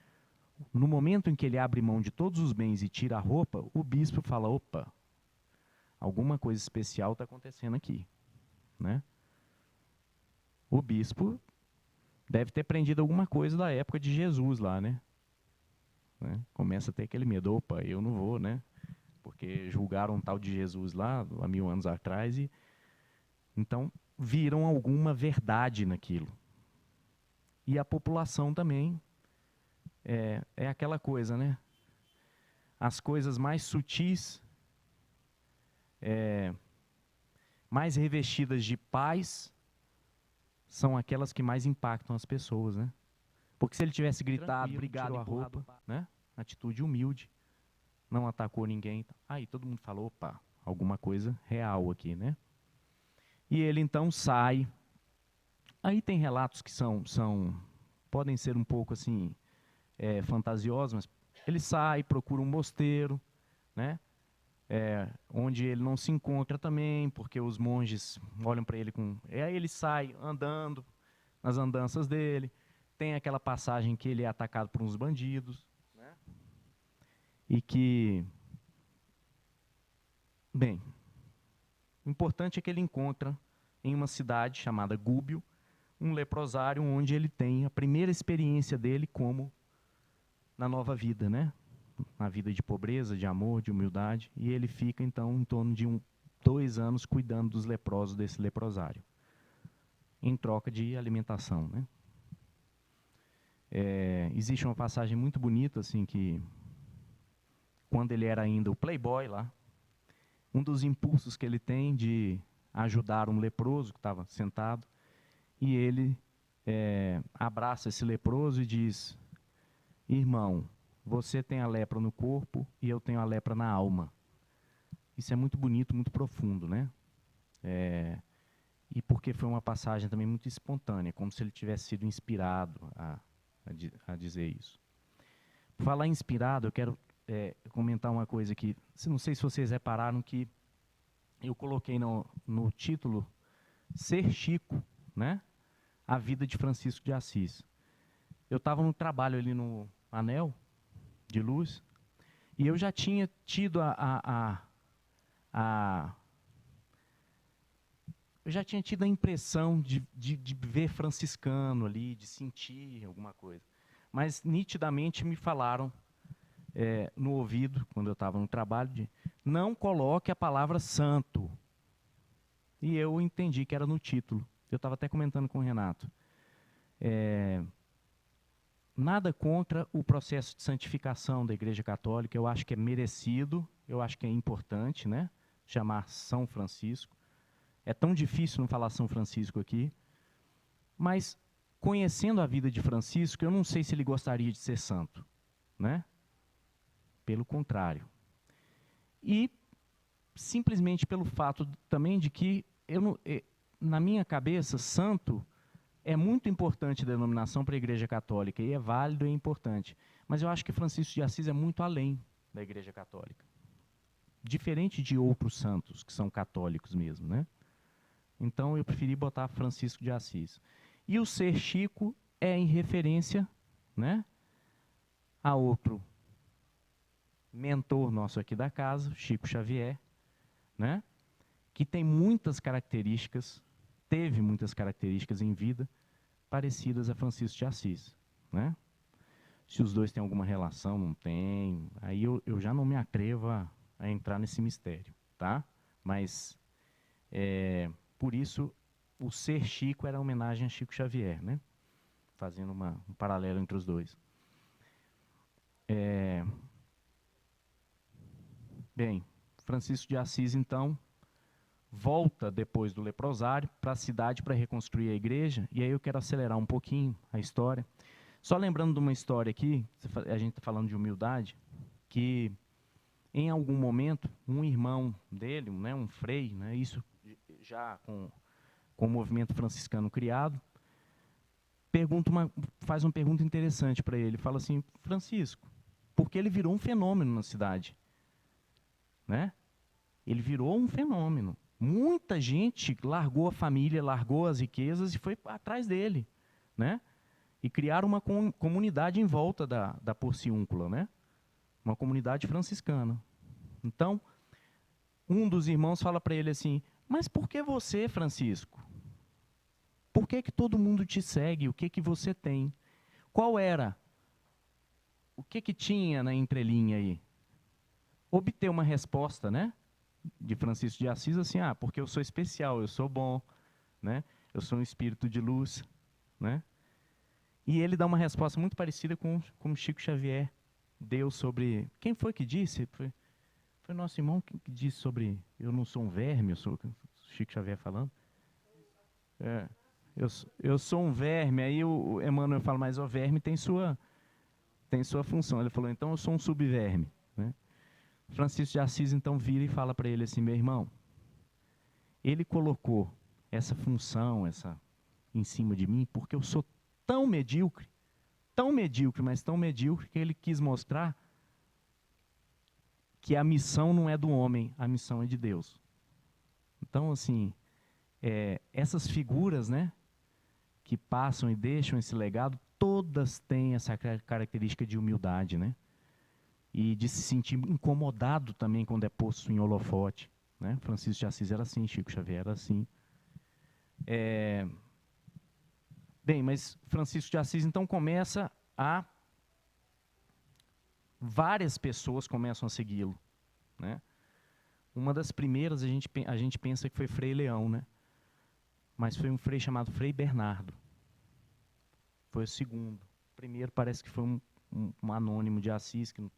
No momento em que ele abre mão de todos os bens e tira a roupa, o bispo fala, opa, alguma coisa especial está acontecendo aqui, né? O bispo deve ter aprendido alguma coisa da época de Jesus lá, né? Começa a ter aquele medo, opa, eu não vou, né? Porque julgaram um tal de Jesus lá, há 1000 anos atrás, e então viram alguma verdade naquilo. E a população também é aquela coisa, né? As coisas mais sutis, mais revestidas de paz, são aquelas que mais impactam as pessoas, né? Porque se ele tivesse gritado, obrigado, tirou a roupa, né? Atitude humilde, não atacou ninguém, aí todo mundo falou, opa, alguma coisa real aqui, né? E ele então sai. Aí tem relatos que podem ser um pouco assim fantasiosos, mas ele sai, procura um mosteiro, né? Onde ele não se encontra também, porque os monges olham para ele com... Aí ele sai andando nas andanças dele, tem aquela passagem que ele é atacado por uns bandidos, né? E que... Bem, o importante é que ele encontra em uma cidade chamada Gúbio, um leprosário onde ele tem a primeira experiência dele como na nova vida, né? Na vida de pobreza, de amor, de humildade, e ele fica então em torno de 2 anos cuidando dos leprosos desse leprosário, em troca de alimentação, né? Existe uma passagem muito bonita, assim, que quando ele era ainda o playboy lá, um dos impulsos que ele tem de ajudar um leproso que estava sentado, e ele abraça esse leproso e diz, irmão, você tem a lepra no corpo e eu tenho a lepra na alma. Isso é muito bonito, muito profundo, né? E porque foi uma passagem também muito espontânea, como se ele tivesse sido inspirado a dizer isso. Por falar em inspirado, eu quero comentar uma coisa aqui. Não sei se vocês repararam que eu coloquei no título Ser Chico, né? A vida de Francisco de Assis. Eu estava no trabalho ali no Anel de Luz, e eu já tinha tido eu já tinha tido a impressão de ver franciscano ali, de sentir alguma coisa. Mas nitidamente me falaram no ouvido, quando eu estava no trabalho, de não coloque a palavra santo. E eu entendi que era no título. Eu estava até comentando com o Renato. Nada contra o processo de santificação da Igreja Católica, eu acho que é merecido, eu acho que é importante, né? Chamar São Francisco. É tão difícil não falar São Francisco aqui, mas conhecendo a vida de Francisco, eu não sei se ele gostaria de ser santo, né? Pelo contrário. E simplesmente pelo fato também de que, na minha cabeça, santo é muito importante a denominação para a Igreja Católica, e é válido e é importante. Mas eu acho que Francisco de Assis é muito além da Igreja Católica. Diferente de outros santos, que são católicos mesmo, né? Então eu preferi botar Francisco de Assis. E o Ser Chico é em referência, né, a outro mentor nosso aqui da casa, Chico Xavier, né? Que tem muitas características, teve muitas características em vida parecidas a Francisco de Assis, né? Se os dois têm alguma relação, não tem, aí eu já não me atrevo a entrar nesse mistério, tá? Mas, por isso, o ser Chico era homenagem a Chico Xavier, né? Fazendo um paralelo entre os dois. Bem, Francisco de Assis, então, volta depois do leprosário para a cidade para reconstruir a igreja, e aí eu quero acelerar um pouquinho a história. Só lembrando de uma história aqui, a gente está falando de humildade, que em algum momento um irmão dele, né, um frei, né, isso já com o movimento franciscano criado, faz uma pergunta interessante para ele, fala assim: Francisco, porque ele virou um fenômeno na cidade, né? Ele virou um fenômeno. Muita gente largou a família, largou as riquezas e foi atrás dele, né? E criaram uma comunidade em volta da Porciúncula, né? Uma comunidade franciscana. Então, um dos irmãos fala para ele assim: mas por que você, Francisco? Por que todo mundo te segue? O que você tem? Qual era? O que tinha na entrelinha aí? Obter uma resposta, né? De Francisco de Assis, assim: porque eu sou especial, eu sou bom, né? Eu sou um espírito de luz, né? E ele dá uma resposta muito parecida com Chico Xavier deu sobre... Quem foi que disse? Foi nosso irmão que disse sobre eu não sou um verme, eu sou Chico Xavier falando. Eu sou um verme, aí o Emmanuel fala, mas o verme tem sua função. Ele falou, então eu sou um subverme, né? Francisco de Assis então vira e fala para ele assim: meu irmão, ele colocou essa função em cima de mim porque eu sou tão medíocre, mas tão medíocre, que ele quis mostrar que a missão não é do homem, a missão é de Deus. Então, assim, essas figuras, né, que passam e deixam esse legado, todas têm essa característica de humildade, né? E de se sentir incomodado também quando é posto em holofote, né? Francisco de Assis era assim, Chico Xavier era assim. Bem, mas Francisco de Assis então começa várias pessoas começam a segui-lo, né? Uma das primeiras a gente pensa que foi Frei Leão, né? Mas foi um frei chamado Frei Bernardo. Foi o segundo. O primeiro parece que foi um anônimo de Assis, que não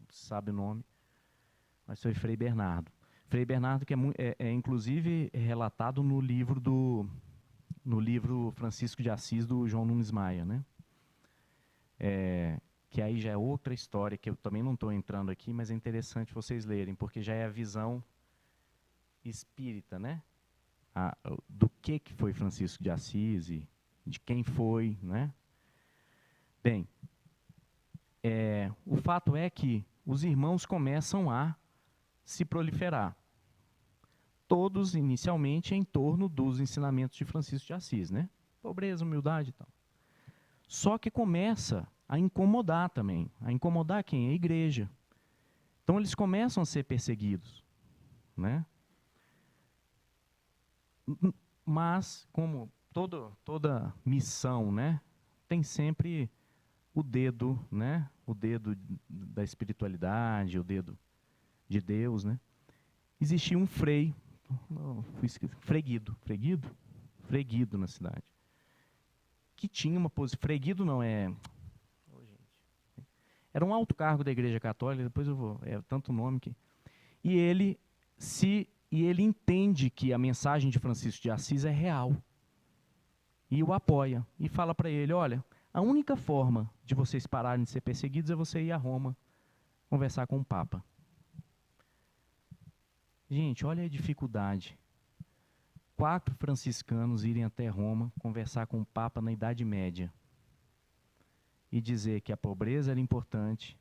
sabe o nome, mas foi Frei Bernardo. Frei Bernardo, que inclusive relatado no livro Francisco de Assis, do João Nunes Maia, né? Que aí já é outra história, que eu também não estou entrando aqui, mas é interessante vocês lerem, porque já é a visão espírita, né? Do que foi Francisco de Assis e de quem foi, né? Bem, o fato é que os irmãos começam a se proliferar. Todos, inicialmente, em torno dos ensinamentos de Francisco de Assis, né? Pobreza, humildade e tal. Só que começa a incomodar também. A incomodar quem? A igreja. Então, eles começam a ser perseguidos, né? Mas, como toda missão, né, tem sempre o dedo, né? O dedo da espiritualidade, o dedo de Deus, né? Existia um frei, Freguido na cidade, que tinha uma posição. Freguido não é... Era um alto cargo da Igreja Católica, depois eu vou... É tanto nome que... E ele entende que a mensagem de Francisco de Assis é real. E o apoia. E fala para ele, olha, a única forma de vocês pararem de ser perseguidos é você ir a Roma conversar com o Papa. Gente, olha a dificuldade. 4 franciscanos irem até Roma conversar com o Papa na Idade Média e dizer que a pobreza era importante,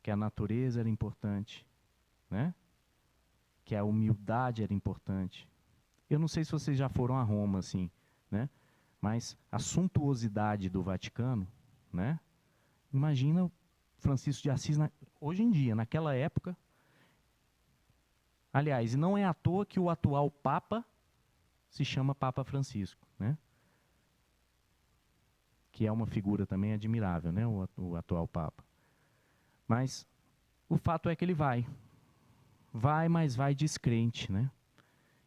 que a natureza era importante, né? Que a humildade era importante. Eu não sei se vocês já foram a Roma, assim, né? Mas a suntuosidade do Vaticano, né? Imagina Francisco de Assis, hoje em dia, naquela época. Aliás, e não é à toa que o atual Papa se chama Papa Francisco, né? Que é uma figura também admirável, né? O atual Papa. Mas o fato é que ele vai, mas vai descrente, né?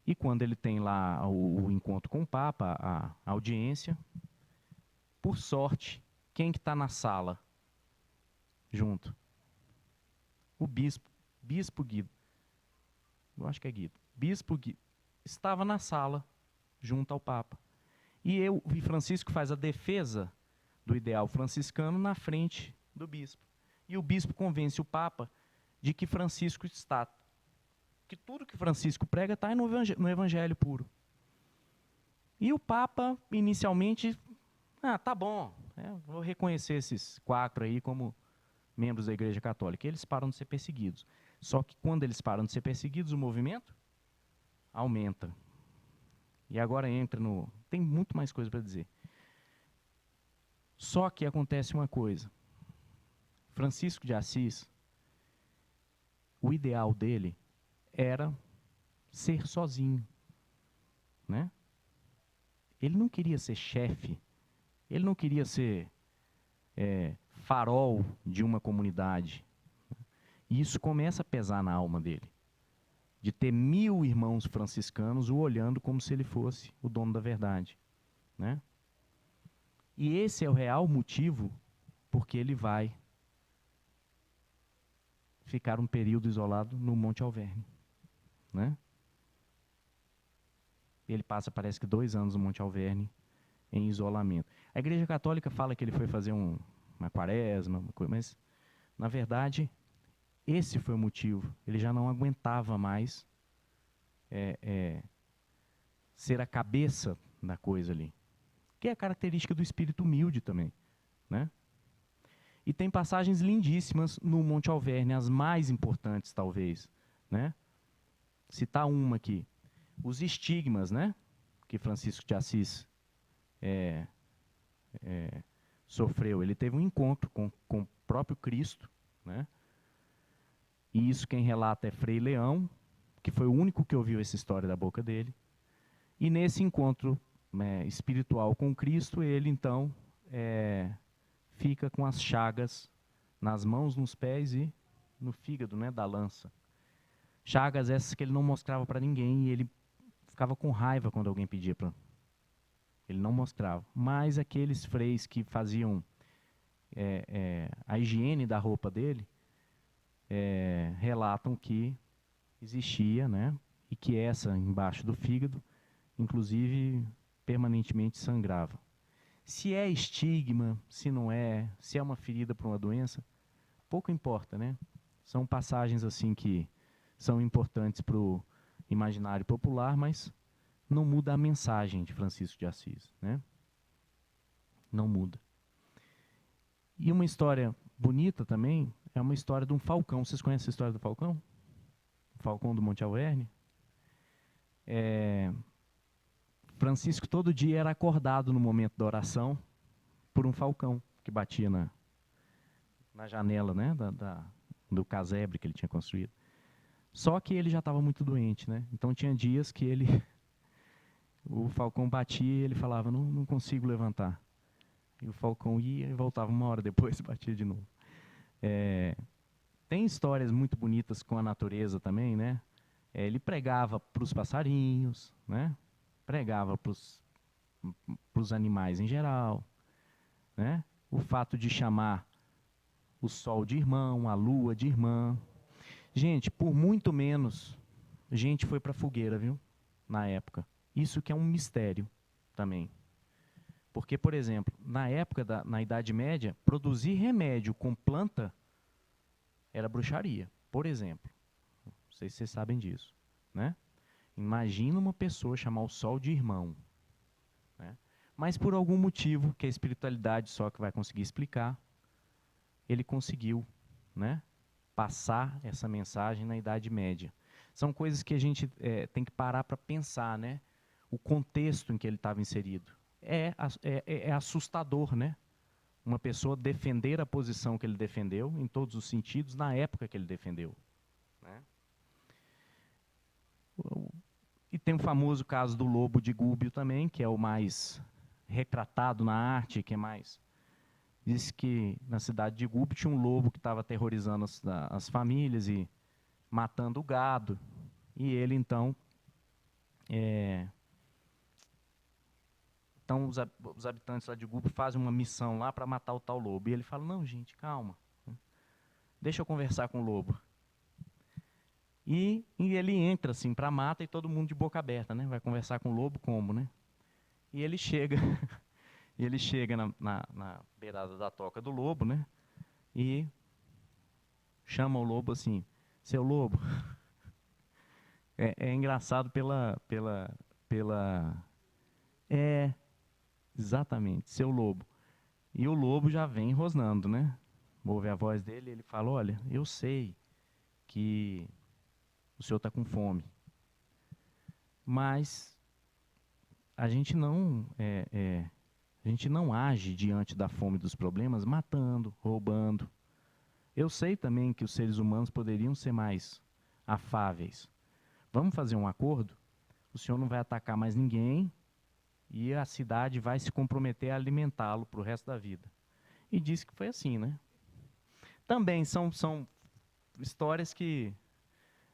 E quando ele tem lá o encontro com o Papa, a audiência, por sorte, quem que está na sala junto? O bispo Guido. Eu acho que é Guido. Bispo Guido estava na sala junto ao Papa. E Francisco faz a defesa do ideal franciscano na frente do bispo. E o bispo convence o Papa de que Francisco está, que tudo que Francisco prega está no evangelho puro. E o Papa, inicialmente, tá bom, vou reconhecer esses 4 aí como membros da Igreja Católica. Eles param de ser perseguidos. Só que quando eles param de ser perseguidos, o movimento aumenta. E agora entra no... Tem muito mais coisa para dizer. Só que acontece uma coisa. Francisco de Assis, o ideal dele era ser sozinho, né? Ele não queria ser chefe, ele não queria ser farol de uma comunidade. E isso começa a pesar na alma dele, de ter 1000 irmãos franciscanos o olhando como se ele fosse o dono da verdade, né? E esse é o real motivo porque ele vai ficar um período isolado no Monte Alverne, né? Ele passa, parece que 2 anos no Monte Alverne em isolamento. A Igreja Católica fala que ele foi fazer uma quaresma, uma coisa, mas, na verdade, esse foi o motivo. Ele já não aguentava mais ser a cabeça da coisa ali, que é a característica do espírito humilde também, né? E tem passagens lindíssimas no Monte Alverne, as mais importantes, talvez, né? Citar uma aqui. Os estigmas, né? Que Francisco de Assis sofreu. Ele teve um encontro com o próprio Cristo, né? E isso quem relata é Frei Leão, que foi o único que ouviu essa história da boca dele. E nesse encontro espiritual com Cristo, ele então fica com as chagas nas mãos, nos pés e no fígado, né, da lança. Chagas essas que ele não mostrava para ninguém e ele ficava com raiva quando alguém pedia para ele não mostrava. Mas aqueles freis que faziam a higiene da roupa dele relatam que existia, né, e que essa embaixo do fígado, inclusive, permanentemente sangrava. Se é estigma, se não é, se é uma ferida por uma doença, pouco importa, né? São passagens assim que são importantes para o imaginário popular, mas não muda a mensagem de Francisco de Assis, né? Não muda. E uma história bonita também é uma história de um falcão. Vocês conhecem a história do falcão? O falcão do Monte Alverne? Francisco todo dia era acordado no momento da oração por um falcão que batia na janela, né, do casebre que ele tinha construído. Só que ele já estava muito doente, né? Então tinha dias que o falcão batia e ele falava, não consigo levantar. E o falcão ia e voltava 1 hora depois e batia de novo. Tem histórias muito bonitas com a natureza também, né? Ele pregava para os passarinhos, né? Pregava para os animais em geral, né? O fato de chamar o sol de irmão, a lua de irmã. Gente, por muito menos, gente foi para a fogueira, viu? Na época. Isso que é um mistério também. Porque, por exemplo, na época, na Idade Média, produzir remédio com planta era bruxaria, por exemplo. Não sei se vocês sabem disso, né? Imagina uma pessoa chamar o sol de irmão, né? Mas por algum motivo, que a espiritualidade só que vai conseguir explicar, ele conseguiu, né, passar essa mensagem na Idade Média. São coisas que a gente tem que parar para pensar, né? O contexto em que ele estava inserido. É assustador, né? uma pessoa defender a posição que ele defendeu, em todos os sentidos, na época que ele defendeu, né? E tem o famoso caso do lobo de Gúbio também, que é o mais retratado na arte, que é mais... Diz que na cidade de Gúbio tinha um lobo que estava aterrorizando as famílias e matando o gado. E ele, então... Então, os habitantes lá de Gúbio fazem uma missão lá para matar o tal lobo. E ele fala, não, gente, calma. Deixa eu conversar com o lobo. E ele entra assim para a mata e todo mundo de boca aberta, né? Vai conversar com o lobo como, né? E ele chega, na beirada da toca do lobo, né? E chama o lobo assim, seu lobo. É engraçado exatamente, seu lobo. E o lobo já vem rosnando, né? Ouve a voz dele e ele fala, olha, eu sei que o senhor está com fome, mas a gente não age diante da fome dos problemas matando, roubando. Eu sei também que os seres humanos poderiam ser mais afáveis. Vamos fazer um acordo? O senhor não vai atacar mais ninguém e a cidade vai se comprometer a alimentá-lo para o resto da vida. E disse que foi assim, né? Também são histórias que,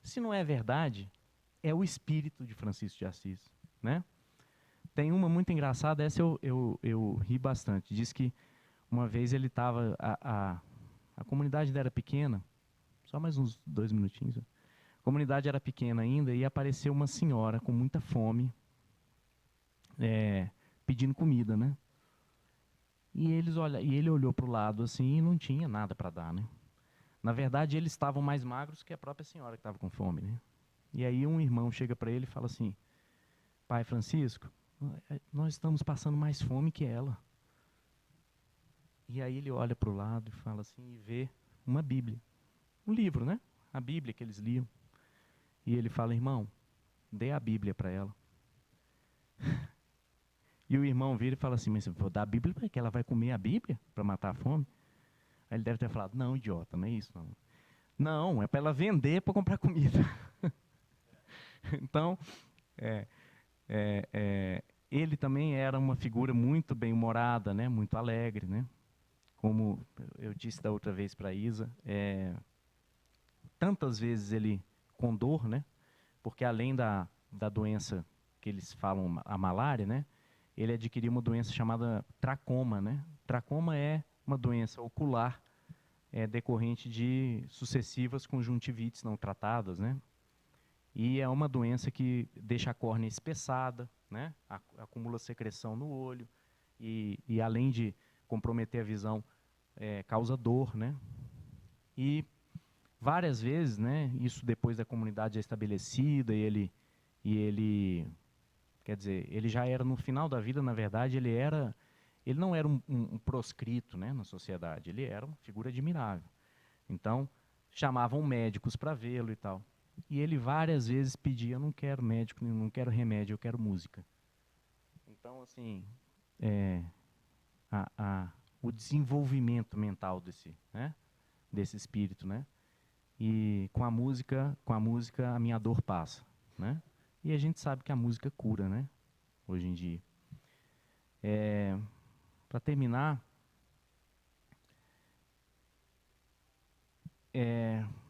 se não é verdade, é o espírito de Francisco de Assis, né? Tem uma muito engraçada, essa eu ri bastante. Diz que uma vez ele estava... A comunidade ainda era pequena, só mais uns 2 minutinhos. A comunidade era pequena ainda e apareceu uma senhora com muita fome, pedindo comida, né? E ele olhou para o lado assim e não tinha nada para dar, né? Na verdade, eles estavam mais magros que a própria senhora que estava com fome, né? E aí um irmão chega para ele e fala assim, Pai Francisco, nós estamos passando mais fome que ela. E aí ele olha para o lado e fala assim, e vê uma Bíblia. Um livro, né? A Bíblia que eles liam. E ele fala, irmão, dê a Bíblia para ela. E o irmão vira e fala assim, mas eu vou dar a Bíblia para que ela vai comer a Bíblia para matar a fome? Aí ele deve ter falado, não, idiota, não é isso não. Não, é para ela vender para comprar comida. Então, ele também era uma figura muito bem-humorada, né? Muito alegre, né? Como eu disse da outra vez para a Isa, tantas vezes ele com dor, né? Porque além da doença que eles falam, a malária, né? Ele adquiriu uma doença chamada tracoma, né? Tracoma é uma doença ocular decorrente de sucessivas conjuntivites não tratadas, né? E é uma doença que deixa a córnea espessada, né? Acumula secreção no olho e além de comprometer a visão, causa dor, né? E várias vezes, né? Isso depois da comunidade já estabelecida e ele, quer dizer, ele já era no final da vida, na verdade, ele não era um proscrito, né, na sociedade, ele era uma figura admirável. Então, chamavam médicos para vê-lo e tal. E ele várias vezes pedia, eu não quero médico, não quero remédio, eu quero música. Então, assim, o desenvolvimento mental desse espírito, né? E com a música a minha dor passa, né? E a gente sabe que a música cura, né? Hoje em dia. Para terminar,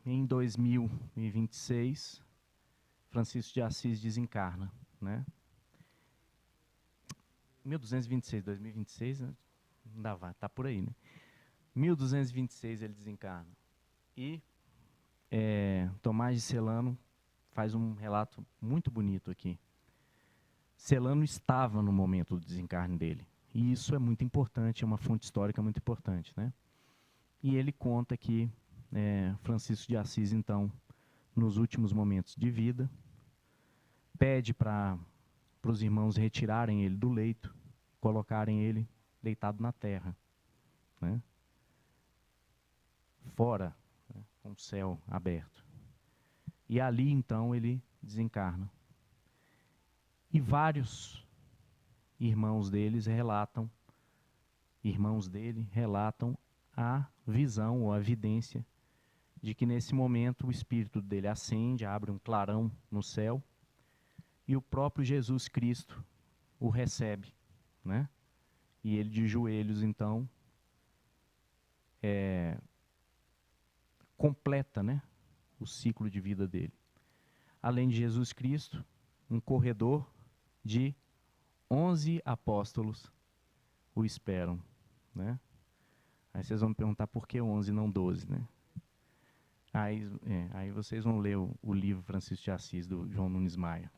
em 2026, Francisco de Assis desencarna, né? 1226, 2026, né? Não dá, vai, tá por aí, né? 1226 ele desencarna. E Tomás de Celano faz um relato muito bonito aqui. Celano estava no momento do desencarne dele. E isso é muito importante, é uma fonte histórica muito importante, né? E ele conta que Francisco de Assis, então, nos últimos momentos de vida, pede para os irmãos retirarem ele do leito, colocarem ele deitado na terra, né? Fora, né? Com o céu aberto. E ali, então, ele desencarna. E vários irmãos deles relatam irmãos dele, relatam a visão ou a evidência de que nesse momento o espírito dele acende, abre um clarão no céu e o próprio Jesus Cristo o recebe, né? E ele de joelhos, então, completa, né, o ciclo de vida dele. Além de Jesus Cristo, um corredor de 11 apóstolos o esperam, né? Aí vocês vão me perguntar por que 11 e não 12, né? Aí vocês vão ler o livro Francisco de Assis, do João Nunes Maia.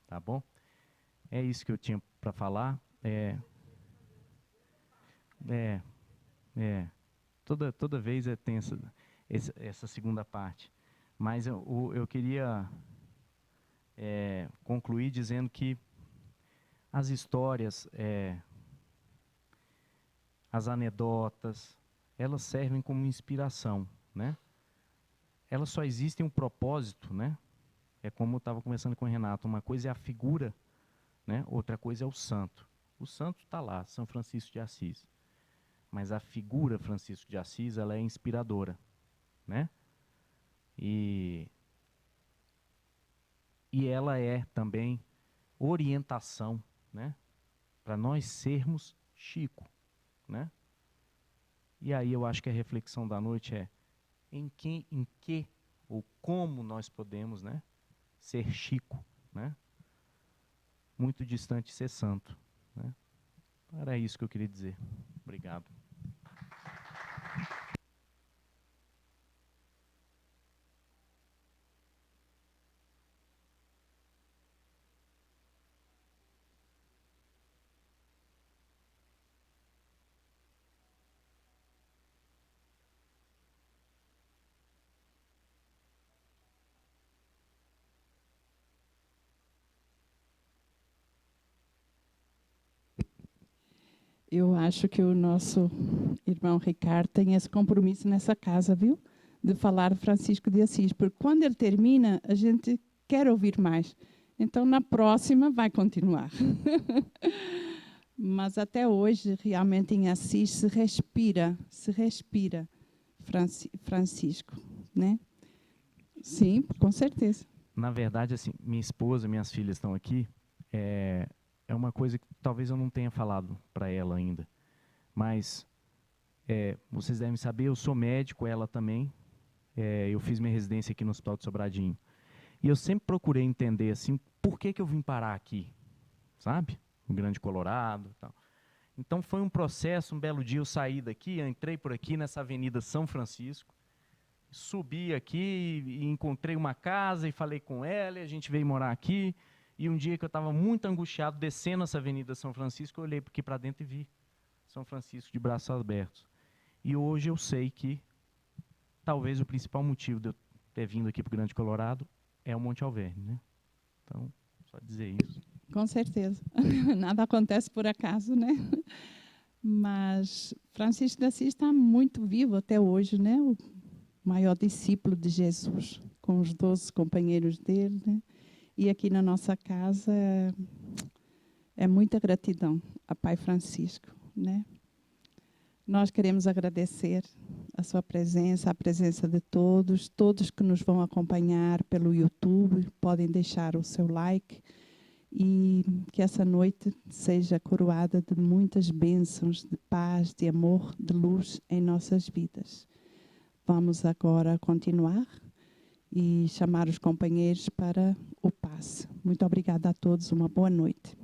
Tá bom? É isso que eu tinha para falar. Toda vez tem essa segunda parte. Mas eu queria concluir dizendo que as histórias, as anedotas, elas servem como inspiração, né? Elas só existem um propósito, né? É como eu estava conversando com o Renato, uma coisa é a figura, né? Outra coisa é o santo. O santo está lá, São Francisco de Assis. Mas a figura Francisco de Assis, ela é inspiradora, né? E ela é também orientação, né? Para nós sermos Chico, né? E aí eu acho que a reflexão da noite é em que ou como nós podemos, né, ser Chico, né? Muito distante de ser santo, né? Era isso que eu queria dizer. Obrigado. Eu acho que o nosso irmão Ricardo tem esse compromisso nessa casa, viu? De falar Francisco de Assis, porque quando ele termina, a gente quer ouvir mais. Então, na próxima, vai continuar. Mas até hoje, realmente, em Assis se respira Francisco, né? Sim, com certeza. Na verdade, assim, minha esposa, minhas filhas estão aqui, é uma coisa que talvez eu não tenha falado para ela ainda, mas vocês devem saber, eu sou médico, ela também, eu fiz minha residência aqui no Hospital de Sobradinho, e eu sempre procurei entender, assim, por que eu vim parar aqui, sabe? No Grande Colorado e tal. Então foi um processo, um belo dia eu saí daqui, eu entrei por aqui nessa Avenida São Francisco, subi aqui e encontrei uma casa e falei com ela, e a gente veio morar aqui. E um dia que eu estava muito angustiado, descendo essa Avenida São Francisco, eu olhei aqui para dentro e vi São Francisco de braços abertos. E hoje eu sei que talvez o principal motivo de eu ter vindo aqui para o Grande Colorado é o Monte Alverne, né? Então, só dizer isso. Com certeza. Nada acontece por acaso, né? Mas Francisco de Assis está muito vivo até hoje, né? O maior discípulo de Jesus, com os 12 companheiros dele, né? E aqui na nossa casa é muita gratidão a Pai Francisco, né? Nós queremos agradecer a sua presença, a presença de todos que nos vão acompanhar pelo YouTube, podem deixar o seu like e que essa noite seja coroada de muitas bênçãos, de paz, de amor, de luz em nossas vidas. Vamos agora continuar e chamar os companheiros para o passe. Muito obrigada a todos, uma boa noite.